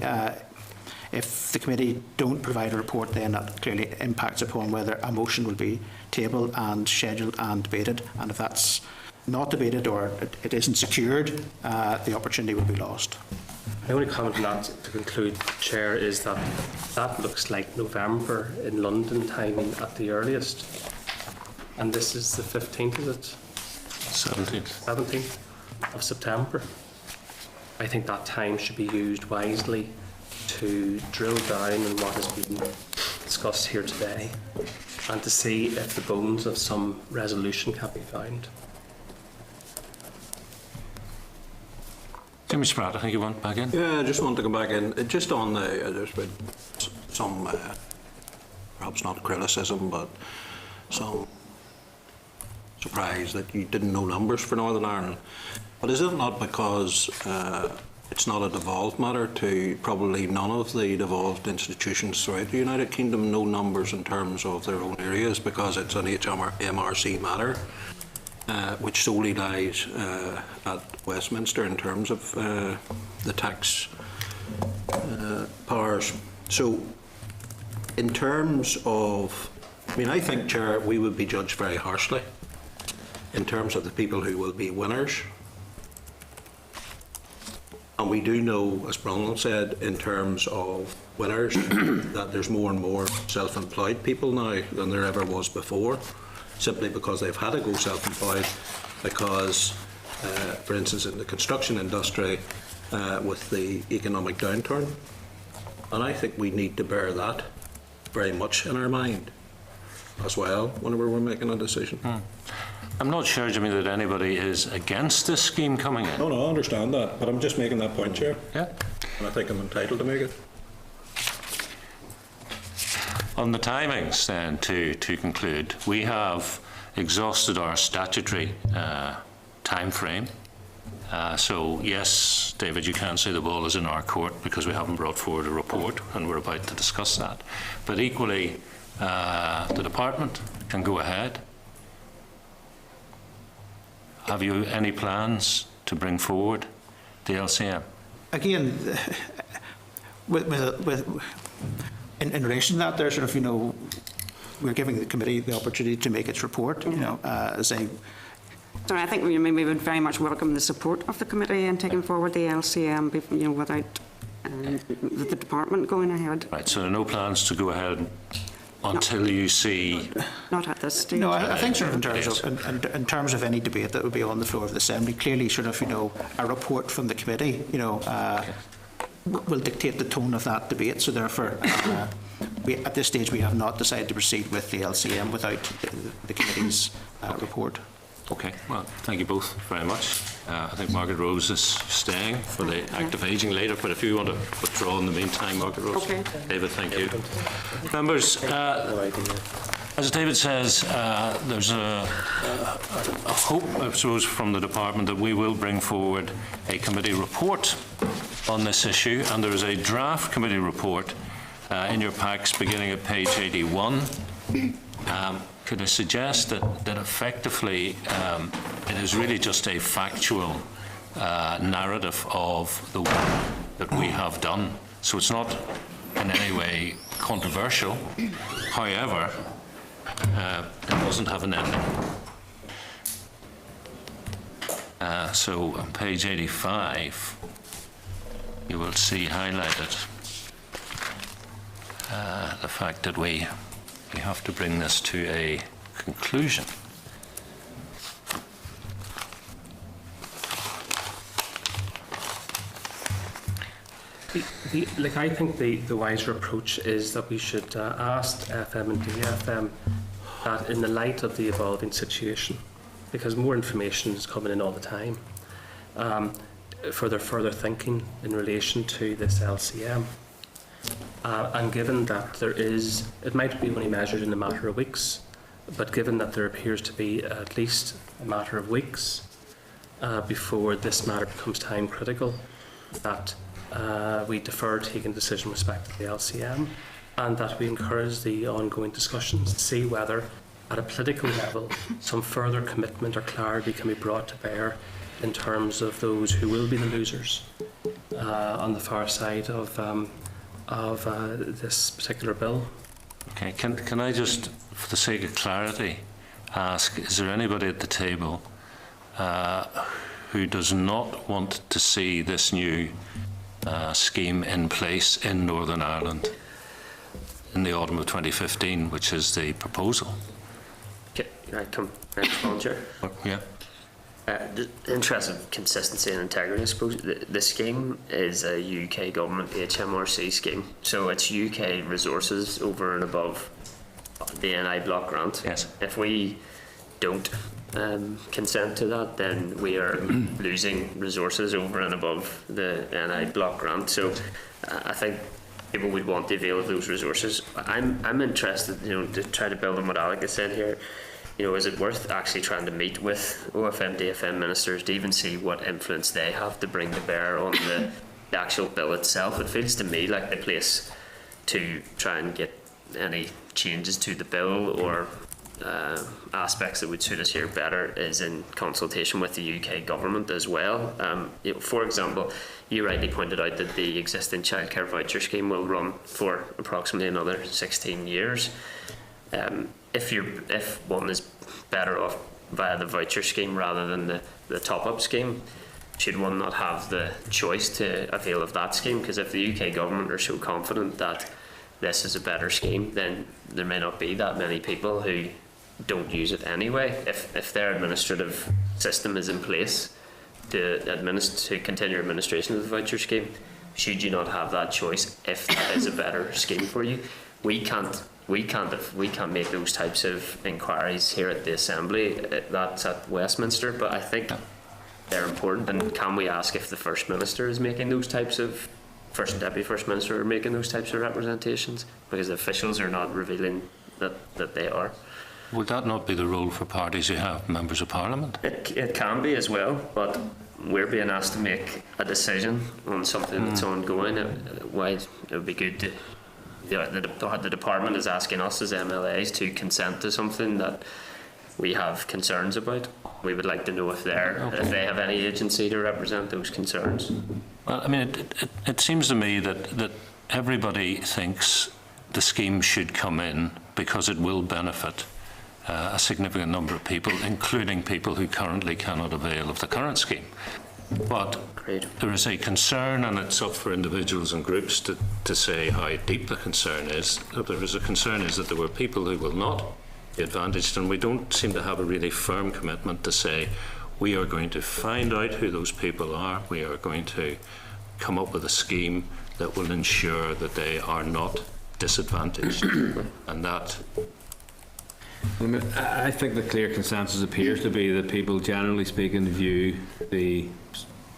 if the committee don't provide a report, then that clearly impacts upon whether a motion will be tabled and scheduled and debated. And if that's not debated or it isn't secured, the opportunity will be lost. My only comment on that to conclude, Chair, is that looks like November in London timing at the earliest. And this is the 15th, is it? 17th of September. I think that time should be used wisely to drill down on what has been discussed here today and to see if the bones of some resolution can be found. Jimmy Spratt, I think you want back in? Yeah, I just want to come back in. Just on there's been some, perhaps not criticism, but some surprise that you didn't know numbers for Northern Ireland. But is it not because it's not a devolved matter to probably none of the devolved institutions throughout the United Kingdom know numbers in terms of their own areas, because it's an HMRC matter, which solely lies at Westminster in terms of the tax powers. So in terms of, I think, Chair, we would be judged very harshly in terms of the people who will be winners. And we do know, as Bronwyn said, in terms of winners, that there's more and more self-employed people now than there ever was before, simply because they've had to go self-employed because, for instance, in the construction industry, with the economic downturn. And I think we need to bear that very much in our mind as well whenever we're making a decision. I'm not sure, Jimmy, that anybody is against this scheme coming in. No, I understand that, but I'm just making that point, Chair. Yeah. And I think I'm entitled to make it. On the timings, then, to conclude, we have exhausted our statutory time frame. So, yes, David, you can say the ball is in our court because we haven't brought forward a report and we're about to discuss that. But equally, the department can go ahead. Have you any plans to bring forward the LCM? Again, in relation to that, there's sort of, we're giving the committee the opportunity to make its report. As a. So I think we would very much welcome the support of the committee in taking forward the LCM, without the department going ahead. Right. So there are no plans to go ahead until you see. Not at this stage. No, I think sort of in terms of any debate that would be on the floor of the Assembly, clearly sort of a report from the committee, will dictate the tone of that debate. So therefore, at this stage, we have not decided to proceed with the LCM without the committee's report. Okay, well, thank you both very much. I think Margaret Rose is staying for the active ageing later, but if you want to withdraw in the meantime, Margaret Rose. Okay. David, thank you. Members, as David says, there's a hope, I suppose, from the department that we will bring forward a committee report on this issue, and there is a draft committee report in your packs beginning at page 81. Could I suggest that effectively it is really just a factual narrative of the work that we have done. So it's not in any way controversial. However, it doesn't have an ending. So on page 85, you will see highlighted the fact that we have to bring this to a conclusion. I think the wiser approach is that we should ask OFMDFM that in the light of the evolving situation, because more information is coming in all the time, for their further thinking in relation to this LCM. And given that there is, it might be only measured in a matter of weeks, but given that there appears to be at least a matter of weeks before this matter becomes time critical, that we defer taking decision with respect to the LCM, and that we encourage the ongoing discussions to see whether at a political level some further commitment or clarity can be brought to bear in terms of those who will be the losers on the far side of this particular bill. Okay, can I just, for the sake of clarity, ask, is there anybody at the table who does not want to see this new scheme in place in Northern Ireland in the autumn of 2015, which is the proposal? Okay, I come respond, Chair. Yeah. The interest of consistency and integrity, I suppose. The scheme is a UK government HMRC scheme, so it's UK resources over and above the NI block grant. Yes. If we don't consent to that, then we are losing resources over and above the NI block grant. So I think people would want to avail of those resources. I'm interested, to try to build on what Alec is saying here. Is it worth actually trying to meet with OFMDFM ministers to even see what influence they have to bring to bear on the actual bill itself? It feels to me like the place to try and get any changes to the bill or aspects that would suit us here better is in consultation with the UK government as well. For example, you rightly pointed out that the existing childcare voucher scheme will run for approximately another 16 years. If one is better off via the voucher scheme rather than the top-up scheme, should one not have the choice to avail of that scheme? Because if the UK government are so confident that this is a better scheme, then there may not be that many people who don't use it anyway. If their administrative system is in place to continue administration of the voucher scheme, should you not have that choice if that is a better scheme for you? We can't make those types of inquiries here at the Assembly. That's at Westminster, but I think they're important. And can we ask if the First Minister is making those types of, First and Deputy First Minister are making those types of representations? Because the officials are not revealing that they are. Would that not be the role for parties who have members of Parliament? It can be as well, but we're being asked to make a decision on something that's ongoing. Why it would be good to. The department is asking us as MLAs to consent to something that we have concerns about. We would like to know if they have any agency to represent those concerns. Well, I mean, it seems to me that everybody thinks the scheme should come in because it will benefit a significant number of people, including people who currently cannot avail of the current scheme. But there is a concern, and it's up for individuals and groups to say how deep the concern is. There is a concern is that there were people who will not be advantaged, and we don't seem to have a really firm commitment to say we are going to find out who those people are. We are going to come up with a scheme that will ensure that they are not disadvantaged, and that. I think the clear consensus appears to be that people, generally speaking, view the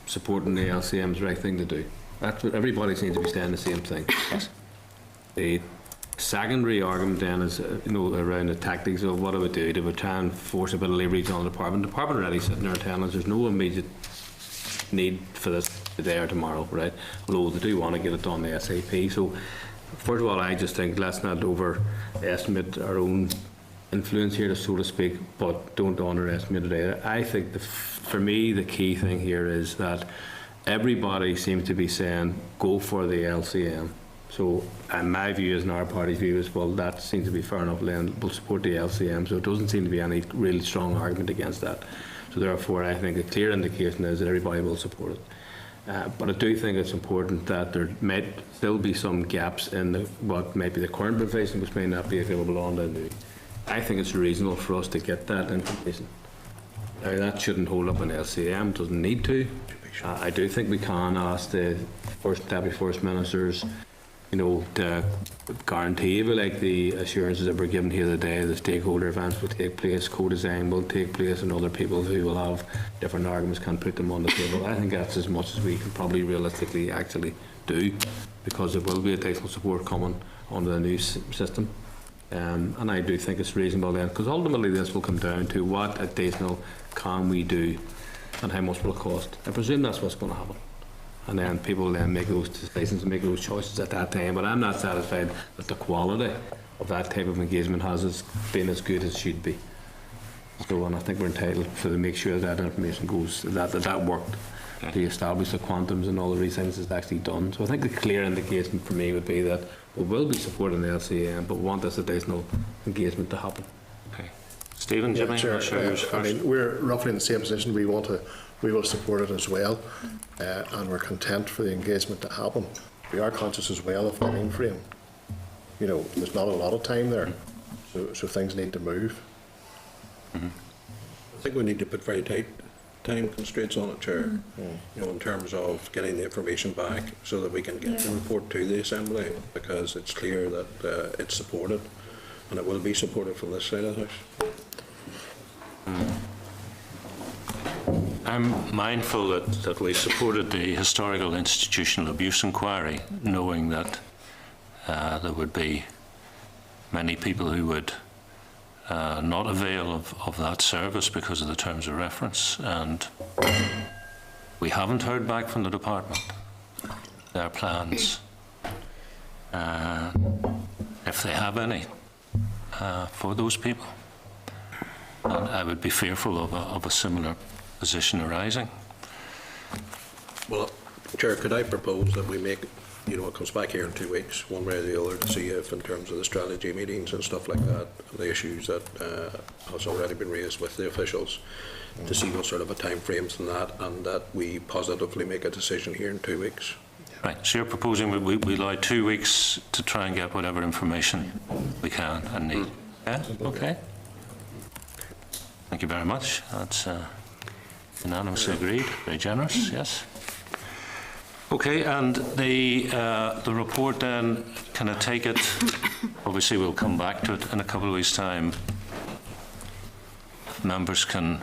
supporting the LCM as the right thing to do. That's what everybody seems to be saying, the same thing. Yes. The secondary argument then is, around the tactics of what it would do. They would try and force a bit of leverage on the department. The department already sitting there telling us there's no immediate need for this today or tomorrow, right? Although they do want to get it done ASAP. So, first of all, I just think let's not overestimate our own influence here, so to speak, but don't underestimate it either. I think, for me, the key thing here is that everybody seems to be saying, go for the LCM. So, and my view is, and our party's view is, well, that seems to be fair enough, then we'll support the LCM. So it doesn't seem to be any really strong argument against that. So therefore, I think a clear indication is that everybody will support it. But I do think it's important that there might still be some gaps in what might be the current provision, which may not be available on the new I think it's reasonable for us to get that information. Now, that shouldn't hold up an LCM, doesn't need to. I do think we can ask the Deputy First Ministers, to guarantee, like the assurances that were given here today, the stakeholder events will take place, co-design will take place, and other people who will have different arguments can put them on the table. I think that's as much as we can probably realistically actually do, because there will be additional support coming under the new system. And I do think it's reasonable then, because ultimately this will come down to what additional can we do and how much will it cost. I presume that's what's going to happen. And then people will then make those decisions and make those choices at that time. But I'm not satisfied that the quality of that type of engagement has been as good as it should be. So, and I think we're entitled to make sure that information goes, that worked to establish the quantums and all of these things is actually done. So I think the clear indication for me would be that we will be supporting the LCM, but we want this additional engagement to happen. Okay. Stephen, Jimmy, Chair, I mean, we're roughly in the same position. We will support it as well, and we're content for the engagement to happen. We are conscious as well of the time frame. There's not a lot of time there, so things need to move. I think we need to put very tight time constraints on it, Chair, in terms of getting the information back so that we can get the report to the Assembly, because it's clear that it's supported, and it will be supported from this side of the House. I'm mindful that we supported the historical institutional abuse inquiry, knowing that there would be many people who would not avail of that service because of the terms of reference, and we haven't heard back from the department their plans, if they have any, for those people. And I would be fearful of a similar position arising. Well, Chair, could I propose that we make, it comes back here in 2 weeks, one way or the other, to see if, in terms of the strategy meetings and stuff like that, the issues that has already been raised with the officials, to see what sort of a time frames in that, and that we positively make a decision here in 2 weeks. Right, so you're proposing we allow 2 weeks to try and get whatever information we can and need. Yeah, okay. Thank you very much. That's unanimously agreed. Very generous, yes. Okay, and the report then, can I take it? Obviously, we'll come back to it in a couple of weeks' time. Members can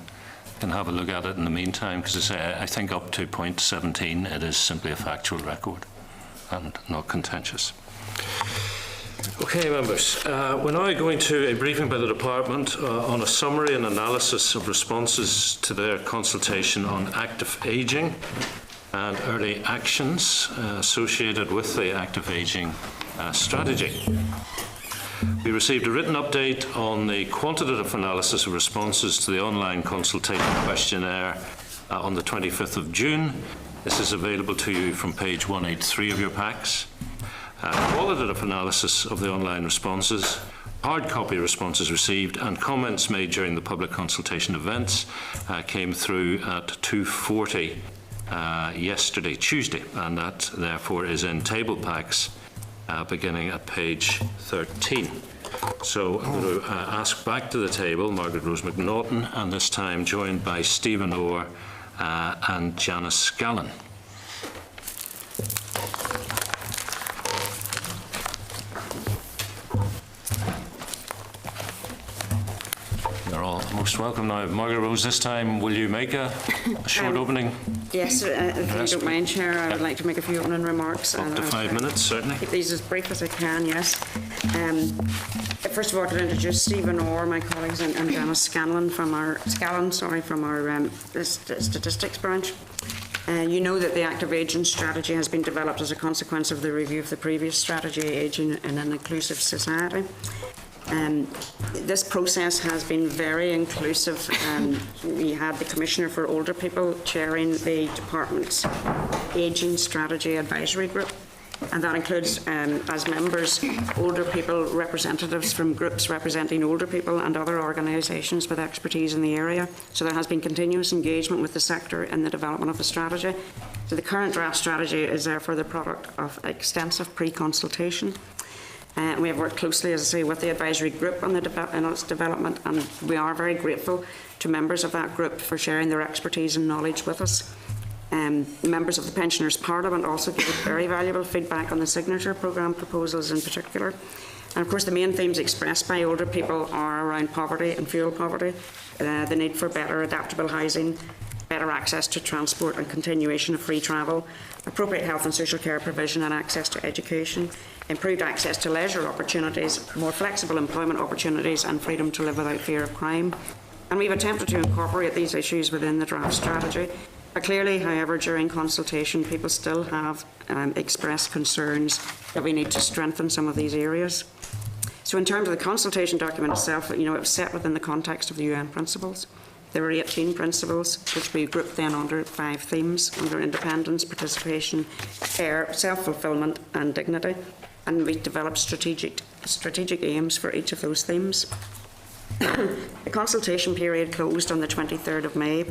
have a look at it in the meantime, because I think up to point 17, it is simply a factual record and not contentious. Okay, members, we're now going to a briefing by the Department on a summary and analysis of responses to their consultation on active ageing and early actions associated with the active ageing strategy. We received a written update on the quantitative analysis of responses to the online consultation questionnaire on the 25th of June. This is available to you from page 183 of your packs. Qualitative analysis of the online responses, hard copy responses received, and comments made during the public consultation events came through at 2:40 yesterday, Tuesday, and that therefore is in table packs beginning at page 13. So I'm going to ask back to the table Margaret Rose McNaughton, and this time joined by Stephen Orr and Janice Scallon. You're all most welcome now. Margaret Rose, this time will you make a short opening? Yes, if you don't mind, Chair, I would like to make a few opening remarks. Up to 5 minutes, certainly. Keep these as brief as I can, yes. First of all, to introduce Stephen Orr, my colleagues, and Janice Scallon from our statistics branch. You know that the active ageing strategy has been developed as a consequence of the review of the previous strategy, Ageing in an Inclusive Society. This process has been very inclusive. We had the Commissioner for Older People chairing the Department's Ageing Strategy Advisory Group, and that includes, as members, older people representatives from groups representing older people and other organisations with expertise in the area. So there has been continuous engagement with the sector in the development of the strategy. So the current draft strategy is therefore the product of extensive pre-consultation. We have worked closely, as I say, with the advisory group on its development, and we are very grateful to members of that group for sharing their expertise and knowledge with us. Members of the Pensioners Parliament also gave very valuable feedback on the signature programme proposals in particular. And of course, the main themes expressed by older people are around poverty and fuel poverty, the need for better adaptable housing, better access to transport and continuation of free travel, appropriate health and social care provision and access to education, improved access to leisure opportunities, more flexible employment opportunities and freedom to live without fear of crime. And we've attempted to incorporate these issues within the draft strategy. But clearly, however, during consultation, people still have expressed concerns that we need to strengthen some of these areas. So in terms of the consultation document itself, it was set within the context of the UN principles. There were 18 principles, which we grouped then under 5 themes, under independence, participation, care, self-fulfilment and dignity. And we developed strategic aims for each of those themes. The consultation period closed on the 23rd of May,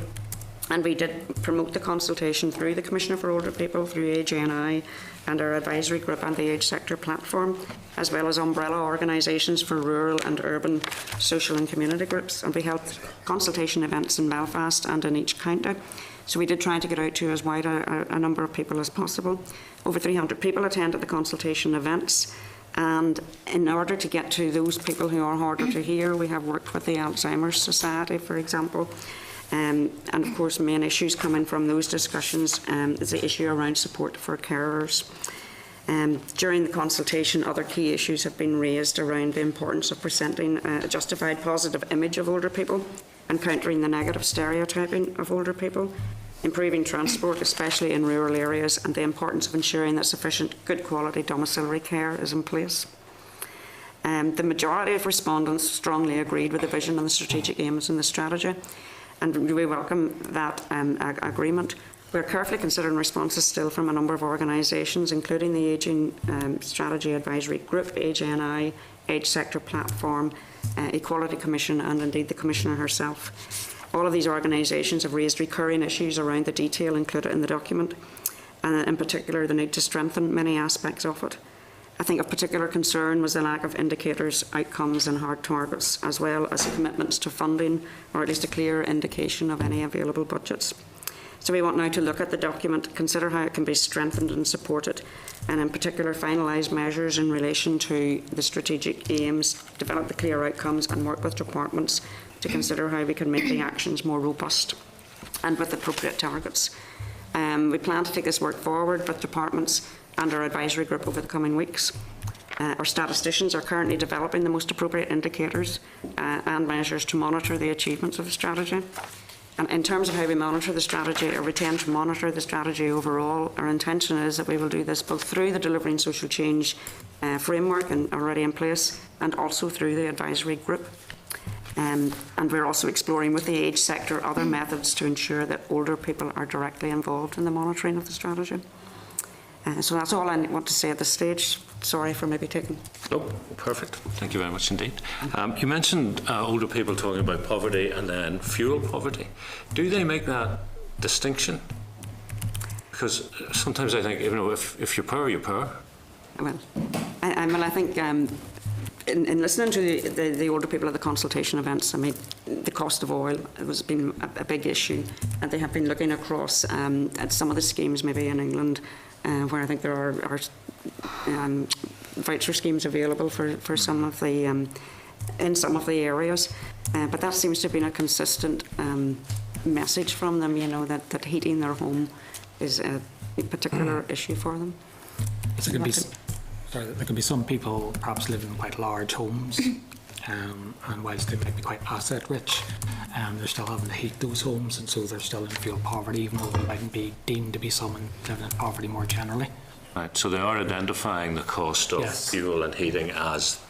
and we did promote the consultation through the Commissioner for Older People, through AGNI and our advisory group and the Age Sector platform, as well as umbrella organisations for rural and urban social and community groups. And we held consultation events in Belfast and in each county. So we did try to get out to as wide a number of people as possible. Over 300 people attended the consultation events. And in order to get to those people who are harder to hear, we have worked with the Alzheimer's Society, for example. And of course, main issues coming from those discussions is the issue around support for carers. During the consultation, other key issues have been raised around the importance of presenting a justified positive image of older people and countering the negative stereotyping of older people, improving transport, especially in rural areas, and the importance of ensuring that sufficient good quality domiciliary care is in place. The majority of respondents strongly agreed with the vision and the strategic aims in the strategy, and we welcome that agreement. We're carefully considering responses still from a number of organisations, including the Ageing Strategy Advisory Group, AGNI, Age Sector Platform, Equality Commission, and indeed the Commissioner herself. All of these organisations have raised recurring issues around the detail included in the document, and in particular the need to strengthen many aspects of it. I think of particular concern was the lack of indicators, outcomes and hard targets, as well as commitments to funding, or at least a clear indication of any available budgets. So we want now to look at the document, consider how it can be strengthened and supported, and in particular finalise measures in relation to the strategic aims, develop the clear outcomes and work with departments to consider how we can make the actions more robust and with appropriate targets. We plan to take this work forward with departments and our advisory group over the coming weeks. Our statisticians are currently developing the most appropriate indicators and measures to monitor the achievements of the strategy. And in terms of how we monitor the strategy, or we tend to monitor the strategy overall, our intention is that we will do this both through the Delivering Social Change framework and already in place, and also through the advisory group. And we're also exploring with the age sector other methods to ensure that older people are directly involved in the monitoring of the strategy. So that's all I want to say at this stage. Sorry for maybe taking... Oh, perfect. Thank you very much indeed. You mentioned older people talking about poverty and then fuel poverty. Do they make that distinction? Because sometimes I think, if you're poor, you're poor. Well, I think in listening to the older people at the consultation events, I mean, the cost of oil has been a big issue, and they have been looking across at some of the schemes maybe in England, where I think there are voucher schemes available for some of the in some of the areas, but that seems to have been a consistent message from them. That heating their home is a particular issue for them. So there can be some people perhaps living in quite large homes, and whilst they might be quite asset rich, they're still having to heat those homes, and so they're still in fuel poverty, even though they mightn't be deemed to be someone living in poverty more generally. Right, so they are identifying the cost of fuel and heating as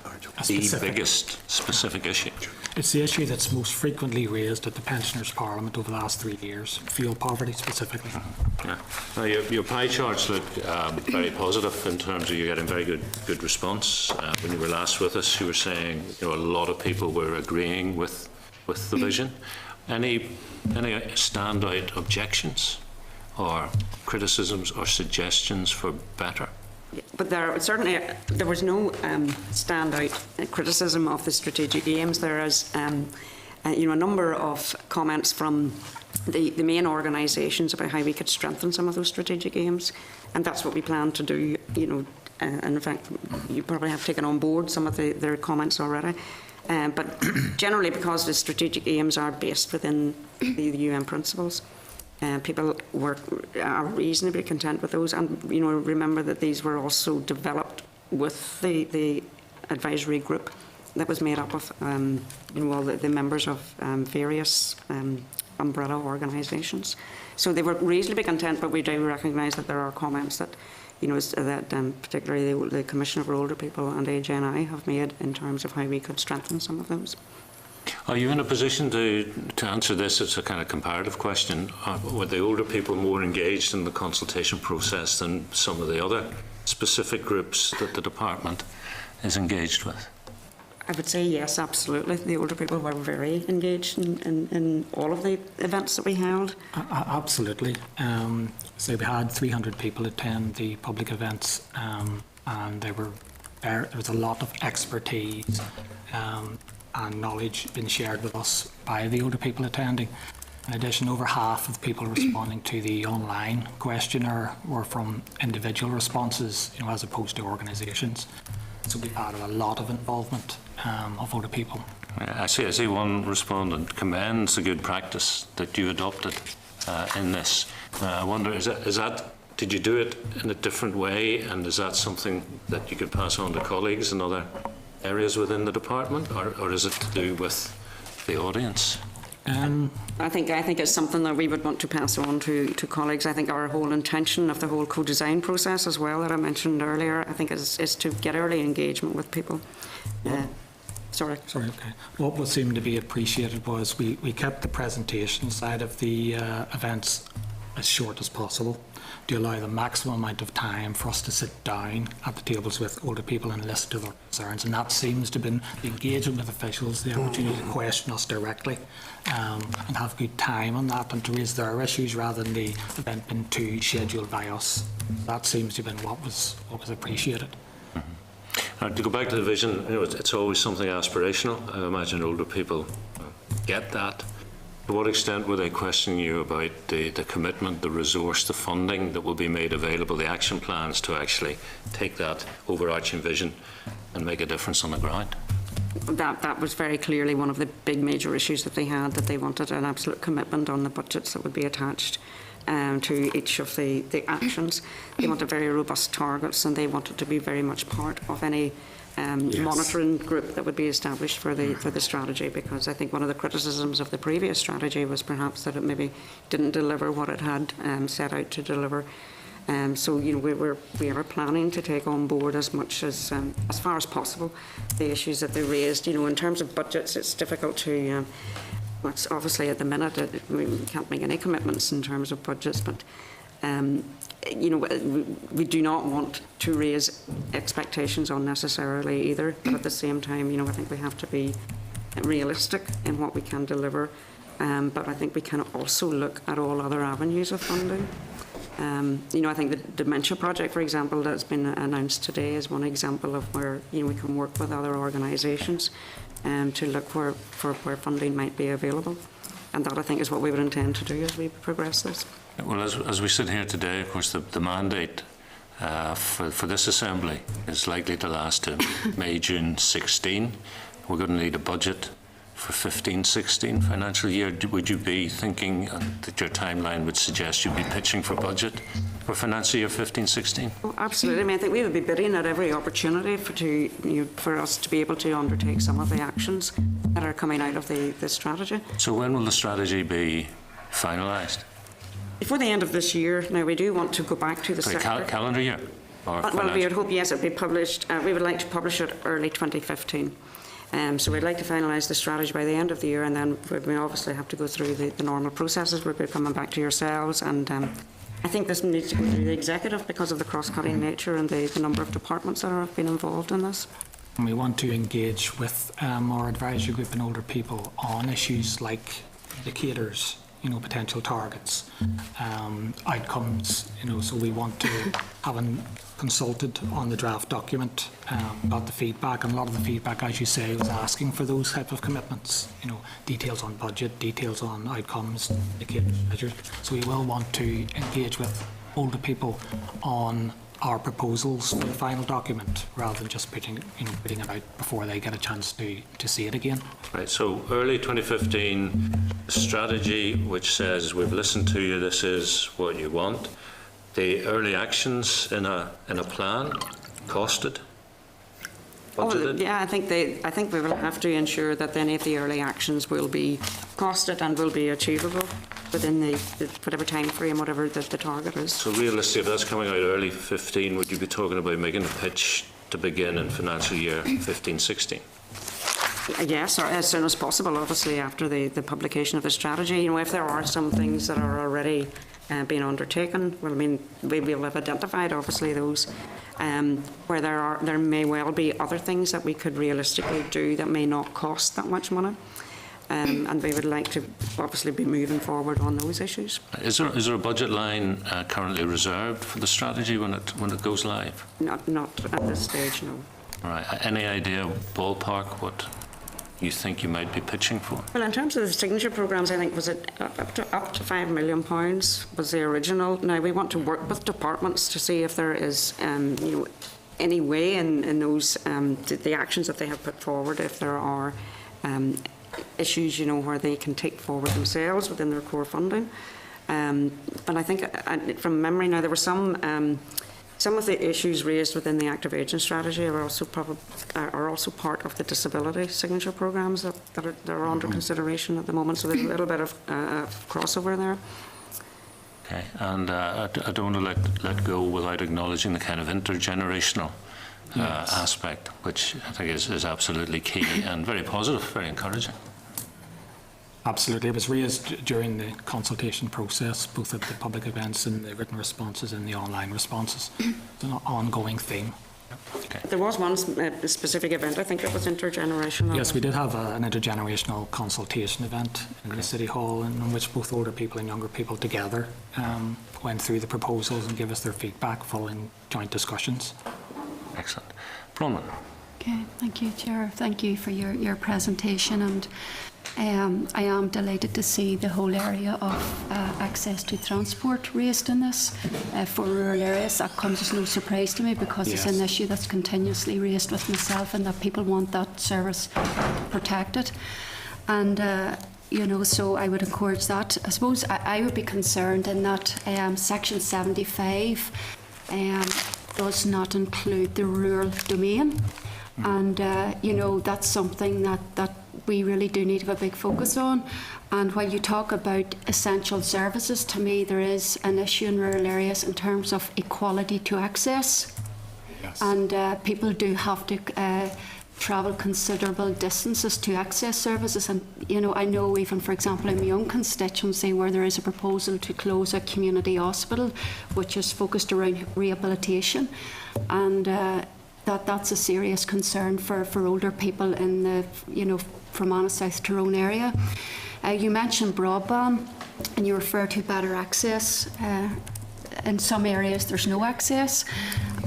the biggest specific issue. It's the issue that's most frequently raised at the Pensioners Parliament over the last 3 years, fuel poverty specifically. Yeah. Now, your pie charts look very positive in terms of you getting very good response. When you were last with us, you were saying a lot of people were agreeing with the vision. Any standout objections or criticisms or suggestions for better? But there was no standout criticism of the strategic aims. There is, a number of comments from the main organisations about how we could strengthen some of those strategic aims, and that's what we plan to do. And in fact, you probably have taken on board some of their comments already. But generally, because the strategic aims are based within the UN principles, people are reasonably content with those. And remember that these were also developed with the advisory group that was made up of all the members of various umbrella organisations. So they were reasonably content, but we do recognise that there are comments that particularly the Commissioner for Older People and AGNI have made in terms of how we could strengthen some of those. Are you in a position to answer this? It's a kind of comparative question. Were the older people more engaged in the consultation process than some of the other specific groups that the department is engaged with? I would say yes, absolutely. The older people were very engaged in all of the events that we held. Absolutely. So we had 300 people attend the public events, and there was a lot of expertise and knowledge being shared with us by the older people attending. In addition, over half of people responding to the online questionnaire were from individual responses, as opposed to organisations. So we've had a lot of involvement of older people. I see one respondent commends the good practice that you adopted in this. I wonder, did you do it in a different way, and is that something that you could pass on to colleagues in other areas within the department, or is it to do with the audience? I think it's something that we would want to pass on to colleagues. I think our whole intention of the whole co-design process as well that I mentioned earlier, I think is to get early engagement with people. Sorry, okay. What seemed to be appreciated was we kept the presentation side of the events as short as possible to allow the maximum amount of time for us to sit down at the tables with older people and listen to their concerns. And that seems to have been the engagement with officials, the opportunity to question us directly and have good time on that and to raise their issues rather than the event being too scheduled by us. That seems to have been what was appreciated. To go back to the vision, it's always something aspirational. I imagine older people get that. To what extent were they questioning you about the commitment, the resource, the funding that will be made available, the action plans to actually take that overarching vision and make a difference on the ground? That was very clearly one of the big major issues that they had, that they wanted an absolute commitment on the budgets that would be attached to each of the actions. They wanted very robust targets, and they wanted to be very much part of any monitoring group that would be established for the strategy, because I think one of the criticisms of the previous strategy was perhaps that it maybe didn't deliver what it had set out to deliver. So we are planning to take on board as far as possible the issues that they raised. In terms of budgets, it's difficult to. It's obviously at the minute we can't make any commitments in terms of budgets, but. We do not want to raise expectations unnecessarily either, but at the same time, I think we have to be realistic in what we can deliver, but I think we can also look at all other avenues of funding. I think the Dementia Project, for example, that's been announced today is one example of where we can work with other organisations to look for where funding might be available, and that I think is what we would intend to do as we progress this. Well, as we sit here today, of course, the mandate for this Assembly is likely to last to May, June 16. We're going to need a budget for 15-16 financial year. Would you be thinking that your timeline would suggest you'd be pitching for budget for financial year 15-16? Oh, absolutely. I think we would be bidding at every opportunity for us to be able to undertake some of the actions that are coming out of the strategy. So when will the strategy be finalised? Before the end of this year. Now, we do want to go back to the calendar year? Well, we would hope, yes, it would be published. We would like to publish it early 2015. So we'd like to finalise the strategy by the end of the year, and then we obviously have to go through the normal processes. We'll be coming back to yourselves, and I think this needs to go through the executive because of the cross-cutting nature and the number of departments that have been involved in this. We want to engage with our advisory group and older people on issues like indicators, potential targets, outcomes, so we want to, having consulted on the draft document, got the feedback, and a lot of the feedback, as you say, was asking for those type of commitments, details on budget, details on outcomes, indicators, measures. So we will want to engage with older people on our proposals for the final document, rather than just putting it out before they get a chance to see it again. Right, so early 2015 strategy, which says we've listened to you, this is what you want. The early actions in a plan, costed, budgeted? Yeah, I think we will have to ensure that any of the early actions will be costed and will be achievable within the whatever time frame, whatever the target is. So realistically, if that's coming out early 15, would you be talking about making a pitch to begin in financial year 15-16? Yes, or as soon as possible, obviously, after the publication of the strategy. If there are some things that are already being undertaken, well, I mean, we will have identified, obviously, those where there may well be other things that we could realistically do that may not cost that much money. And we would like to obviously be moving forward on those issues. Is there a budget line currently reserved for the strategy when it goes live? Not at this stage, no. All right. Any idea, ballpark, what you think you might be pitching for? Well, in terms of the signature programmes, I think was it up to £5 million was the original. Now we want to work with departments to see if there is, any way in those the actions that they have put forward, if there are issues, where they can take forward themselves within their core funding. But I think, from memory now, there were some of the issues raised within the active aging strategy are also part of the disability signature programmes that are under consideration at the moment. So there's a little bit of crossover there. Okay, and I don't want to let go without acknowledging the kind of intergenerational aspect, which I think is absolutely key and very positive, very encouraging. Absolutely. It was raised during the consultation process, both at the public events and the written responses and the online responses. It's an ongoing theme. Okay. There was one specific event, I think it was intergenerational. Yes, we did have an intergenerational consultation event in the City Hall, in which both older people and younger people together went through the proposals and gave us their feedback following joint discussions. Excellent. Bronwyn. Okay, thank you, Chair. Thank you for your presentation, and I am delighted to see the whole area of access to transport raised in this for rural areas. That comes as no surprise to me, because it's an issue that's continuously raised with myself, and that people want that service protected. And so I would encourage that. I suppose I would be concerned in that Section 75 does not include the rural domain. And, that's something that we really do need to have a big focus on. And while you talk about essential services, to me there is an issue in rural areas in terms of equality to access. Yes. And people do have to travel considerable distances to access services. And, I know even, for example, in my own constituency, where there is a proposal to close a community hospital, which is focused around rehabilitation. And that's a serious concern for older people in the, Fermanagh South Tyrone area. You mentioned broadband, and you refer to better access. In some areas there's no access,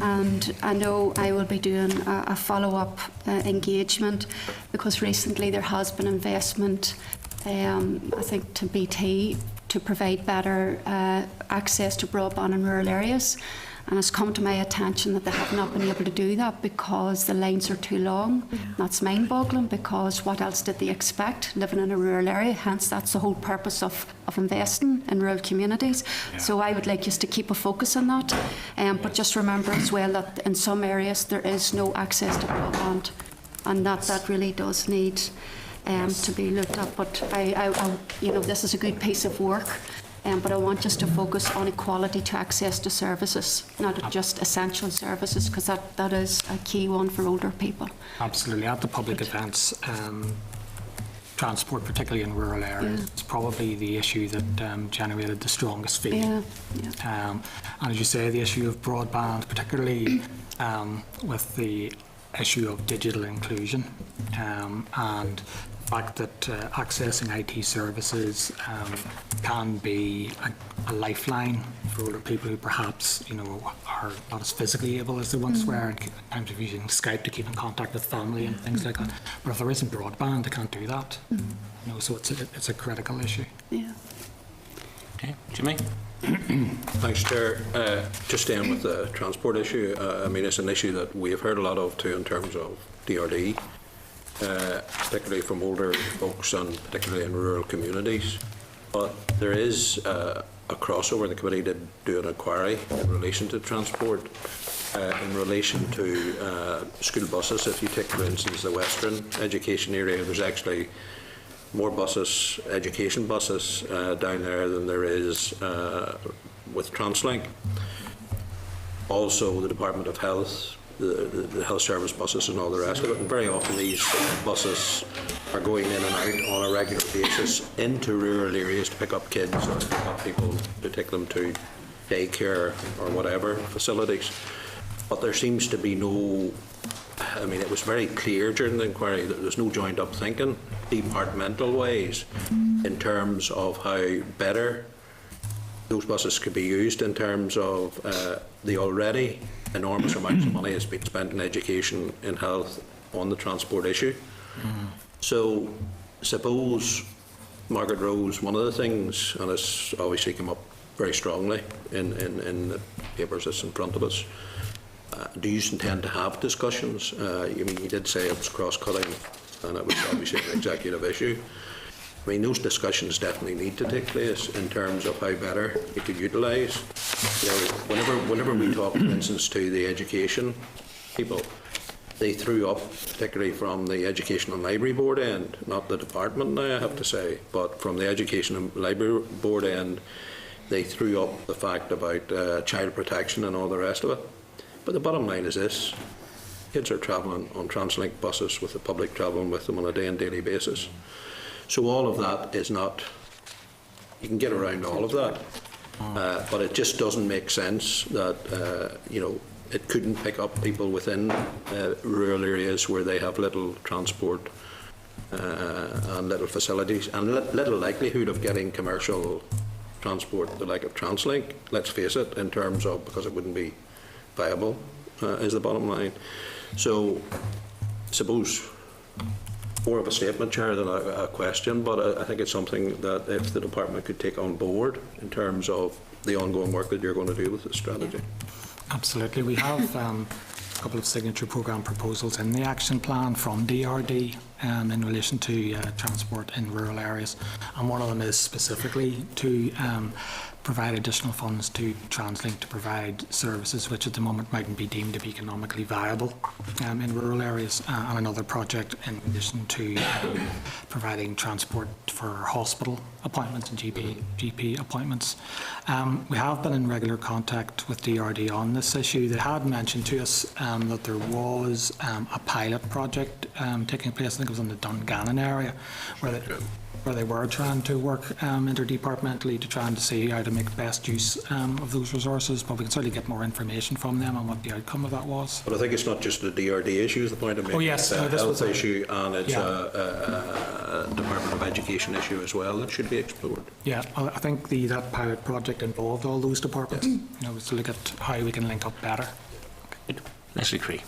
and I know I will be doing a follow-up engagement, because recently there has been investment, I think, to BT to provide better access to broadband in rural areas. And it's come to my attention that they have not been able to do that because the lines are too long. Yeah. That's mind-boggling, because what else did they expect living in a rural area? Hence, that's the whole purpose of investing in rural communities. Yeah. So I would like us to keep a focus on that. But just remember as well that in some areas there is no access to broadband, and that really does need to be looked at. But I this is a good piece of work. But I want us to focus on equality to access to services, not just essential services, because that is a key one for older people. Absolutely. At the public events, transport, particularly in rural areas, is probably the issue that generated the strongest feeling. And as you say, the issue of broadband, particularly with the issue of digital inclusion and fact that accessing IT services can be a lifeline for older people who perhaps, are not as physically able as they once were, and times of using Skype to keep in contact with family and things like that. But if there isn't broadband, they can't do that. So it's a critical issue. Yeah. Okay, Jimmy? Thanks, Chair. Just staying with the transport issue, it's an issue that we have heard a lot of too in terms of DRD, particularly from older folks and particularly in rural communities. But there is a crossover. The committee did do an inquiry in relation to transport, in relation to school buses. If you take, for instance, the Western education area, there's actually more buses, education buses, down there than there is with TransLink. Also, the Department of Health, the health service buses and all the rest of it. And very often these buses are going in and out on a regular basis into rural areas to pick up kids or pick up people to take them to daycare or whatever facilities. But there seems to be no, it was very clear during the inquiry that there's no joined up thinking, departmental ways, in terms of how better those buses could be used in terms of the already enormous amounts of money has been spent in education, in health, on the transport issue. So, suppose, Margaret Rose, one of the things, and it's obviously come up very strongly in the papers that's in front of us, do you intend to have discussions? You did say it was cross-cutting and it was obviously an executive issue. Those discussions definitely need to take place in terms of how better you could utilise. Whenever we talk, for instance, to the education people, they threw up, particularly from the Education and Library Board end, not the department now, I have to say, but from the Education and Library Board end, they threw up the fact about child protection and all the rest of it. But the bottom line is this: kids are travelling on TransLink buses with the public travelling with them on a day and daily basis. So all of that is not, you can get around all of that, but it just doesn't make sense that, it couldn't pick up people within rural areas where they have little transport and little facilities and little likelihood of getting commercial transport, the like of TransLink, let's face it, in terms of, because it wouldn't be viable, is the bottom line. So, suppose more of a statement, Chair, than a question, but I think it's something that if the department could take on board in terms of the ongoing work that you're going to do with this strategy. Absolutely. We have a couple of signature programme proposals in the action plan from DRD in relation to transport in rural areas, and one of them is specifically to provide additional funds to TransLink to provide services which at the moment mightn't be deemed to be economically viable in rural areas, and another project in addition to providing transport for hospital appointments and GP appointments. We have been in regular contact with DRD on this issue. They had mentioned to us that there was a pilot project taking place, I think it was in the Dungannon area, where they were trying to work interdepartmentally to try and see how to make best use of those resources, but we can certainly get more information from them on what the outcome of that was. But I think it's not just a DRD issue, is the point I'm making. Oh yes, it's a this health was issue, and it's a Department of Education issue as well that should be explored. Yeah, well, I think that pilot project involved all those departments, to look at how we can link up better. Good. Leslie Cree.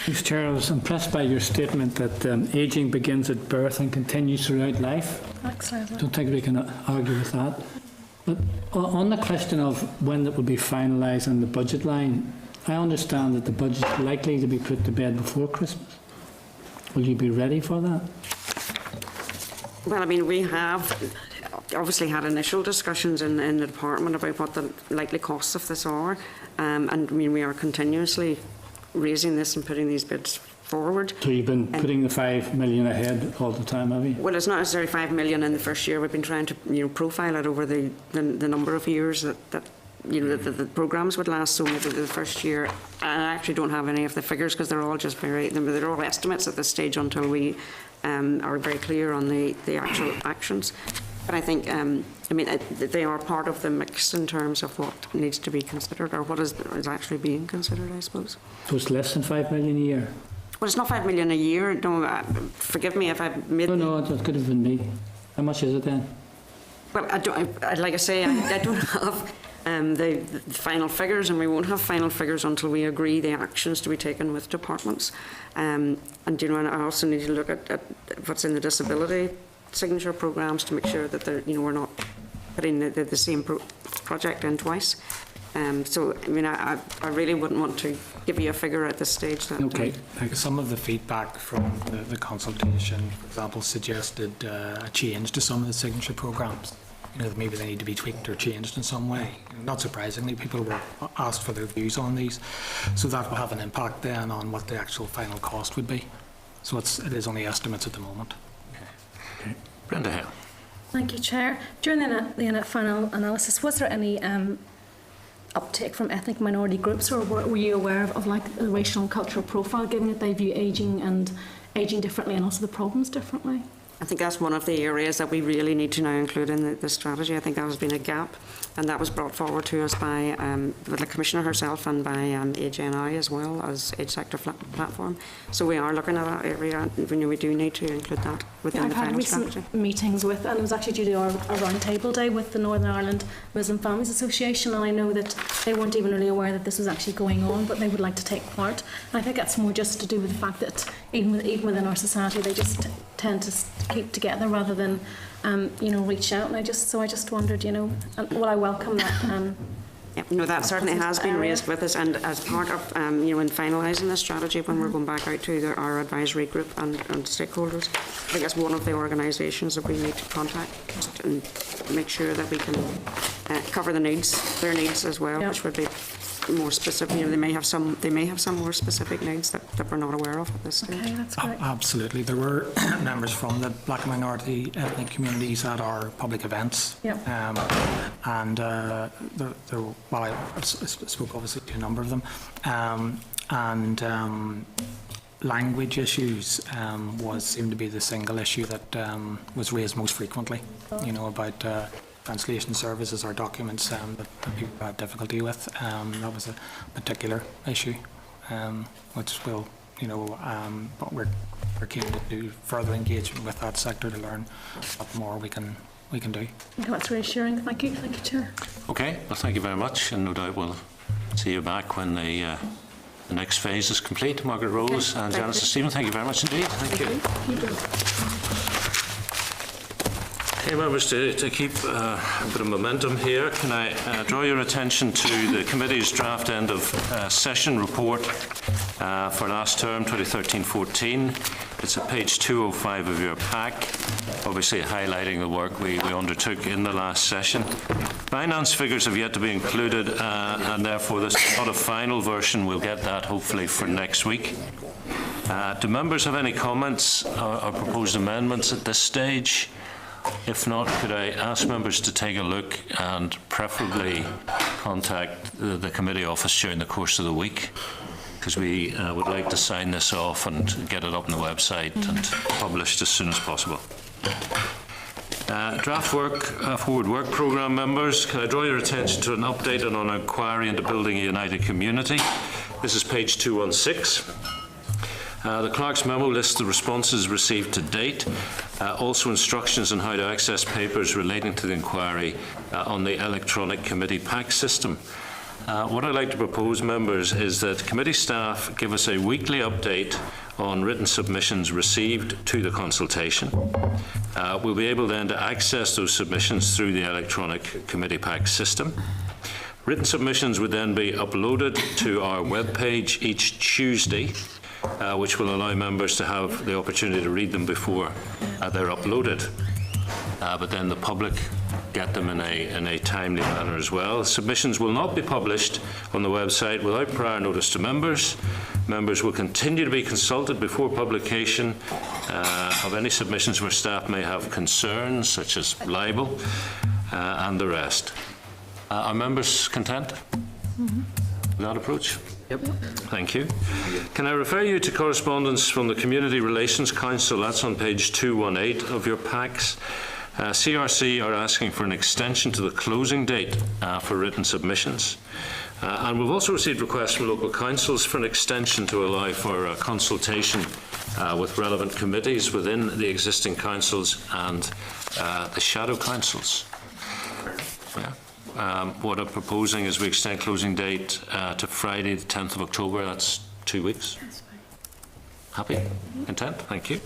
Mr. Chair, I was impressed by your statement that ageing begins at birth and continues throughout life. Excellent. I don't think we can argue with that. But on the question of when it will be finalised on the budget line, I understand that the budget is likely to be put to bed before Christmas. Will you be ready for that? Well, we have obviously had initial discussions in the department about what the likely costs of this are, and we are continuously raising this and putting these bids forward. So you've been putting the 5 million ahead all the time, have you? Well, it's not necessarily 5 million in the first year. We've been trying to profile it over the number of years that the programmes would last. So maybe the first year, I actually don't have any of the figures because they're all just they're all estimates at this stage until we are very clear on the actual actions. But I think, they are part of the mix in terms of what needs to be considered or what is actually being considered, I suppose. So it's less than 5 million a year? Well, it's not 5 million a year. No, forgive me if I've made. No, it could have been me. How much is it then? Well, like I say, I don't have the final figures, and we won't have final figures until we agree the actions to be taken with departments. And you know, and I also need to look at what's in the disability signature programs to make sure that they're, you know, we're not putting the same project in twice. So, I mean, I really wouldn't want to give you a figure at this stage. That, okay. Like some of the feedback from the consultation, for example, suggested a change to some of the signature programs. You know, maybe they need to be tweaked or changed in some way. Not surprisingly, people were asked for their views on these. So that will have an impact then on what the actual final cost would be. So it is only estimates at the moment. Okay. Brenda Hale. Thank you, Chair. During the final analysis, was there any uptake from ethnic minority groups, or were you aware of like the racial and cultural profile, given that they view ageing differently and also the problems differently? I think that's one of the areas that we really need to now include in the strategy. I think that has been a gap, and that was brought forward to us by the Commissioner herself and by AGNI as well as Age Sector Platform. So we are looking at that area. We do need to include that within the final strategy. I've had recent meetings with, and it was actually due to a roundtable day with the Northern Ireland Muslim Families Association, and I know that they weren't even really aware that this was actually going on, but they would like to take part. And I think that's more just to do with the fact that even within our society, they just tend to keep together rather than reach out. And I just wondered, I welcome that. That certainly has been raised with us, and as part of in finalising the strategy, when we're going back out to our advisory group and stakeholders, I think that's one of the organisations that we need to contact and make sure that we can cover their needs as well, which would be more specific. They may have some more specific needs that we're not aware of at this stage. Okay, that's great. Absolutely. There were members from the black and minority ethnic communities at our public events. Yep. I spoke obviously to a number of them. Language issues seemed to be the single issue that was raised most frequently. About translation services or documents that people have difficulty with. That was a particular issue, which will, but we're keen to do further engagement with that sector to learn what more we can do. That's reassuring. Thank you, Chair. Okay, well, thank you very much, and no doubt we'll see you back when the next phase is complete. Margaret Rose and Janice and Stephen, thank you very much indeed. Thank you. Okay, members, to keep a bit of momentum here, can I draw your attention to the committee's draft end of session report for last term, 2013-14. It's at page 205 of your pack, obviously highlighting the work we undertook in the last session. Finance figures have yet to be included, and therefore this is not a final version. We'll get that hopefully for next week. Do members have any comments or proposed amendments at this stage? If not, could I ask members to take a look and preferably contact the committee office during the course of the week, because we would like to sign this off and get it up on the website and published as soon as possible. Draft work, forward work programme members, can I draw your attention to an update on an inquiry into building a united community? This is page 216. The clerk's memo lists the responses received to date, also instructions on how to access papers relating to the inquiry on the electronic committee pack system. What I'd like to propose, members, is that committee staff give us a weekly update on written submissions received to the consultation. We'll be able then to access those submissions through the electronic committee pack system. Written submissions would then be uploaded to our webpage each Tuesday, which will allow members to have the opportunity to read them before they're uploaded. But then the public get them in a timely manner as well. Submissions will not be published on the website without prior notice to members. Members will continue to be consulted before publication of any submissions where staff may have concerns, such as libel and the rest. Are members content with that approach? Yep. Thank you. Can I refer you to correspondence from the Community Relations Council? That's on page 218 of your packs. CRC are asking for an extension to the closing date for written submissions. And we've also received requests from local councils for an extension to allow for consultation with relevant committees within the existing councils and the shadow councils. Yeah. What I'm proposing is we extend closing date to Friday the 10th of October. That's 2 weeks. Happy? Content? Thank you.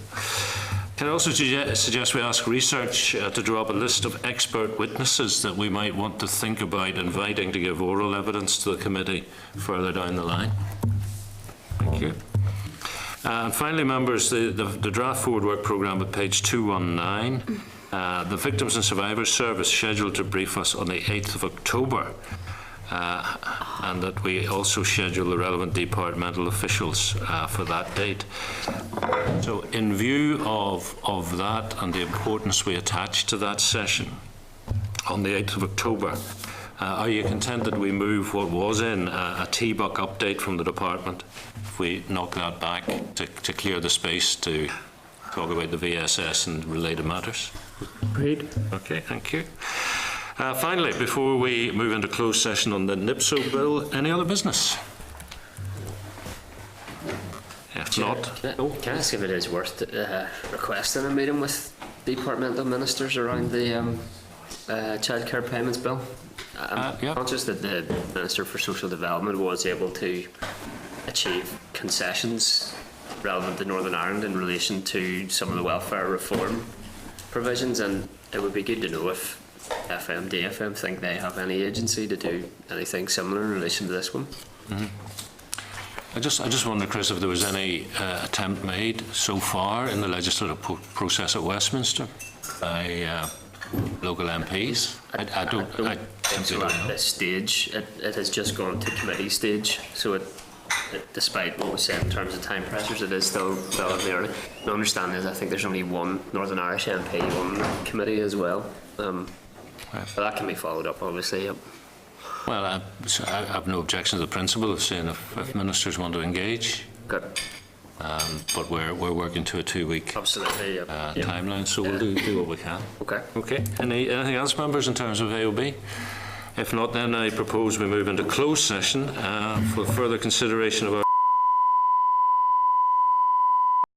Can I also suggest we ask research to draw up a list of expert witnesses that we might want to think about inviting to give oral evidence to the committee further down the line? Thank you. And finally, members, the draft forward work programme at page 219, the Victims and Survivors Service scheduled to brief us on the 8th of October. And that we also schedule the relevant departmental officials for that date. So in view of that and the importance we attach to that session on the 8th of October, are you content that we move what was in a TBUC update from the department, if we knock that back to clear the space to talk about the VSS and related matters? Agreed. Okay, thank you. Finally, before we move into closed session on the NIPSO bill, any other business? If not, can I ask if it is worth requesting a meeting with departmental ministers around the childcare payments bill? I'm conscious that the Minister for Social Development was able to achieve concessions relevant to Northern Ireland in relation to some of the welfare reform provisions, and it would be good to know if OFMDFM think they have any agency to do anything similar in relation to this one. Mm-hmm. I just wonder, Chris, if there was any attempt made so far in the legislative process at Westminster by local MPs. I don't think so at this stage. It has just gone to committee stage, so it despite what was said in terms of time pressures, it is still relatively early. My understanding is I think there's only one Northern Irish MP on the committee as well. But that can be followed up, obviously. Yep. Well, I have no objection to the principle of saying if ministers want to engage. Good. But we're working to a 2-week timeline, so we'll do what we can. Okay. Okay. Anything else, members, in terms of AOB? If not, then I propose we move into closed session for further consideration of our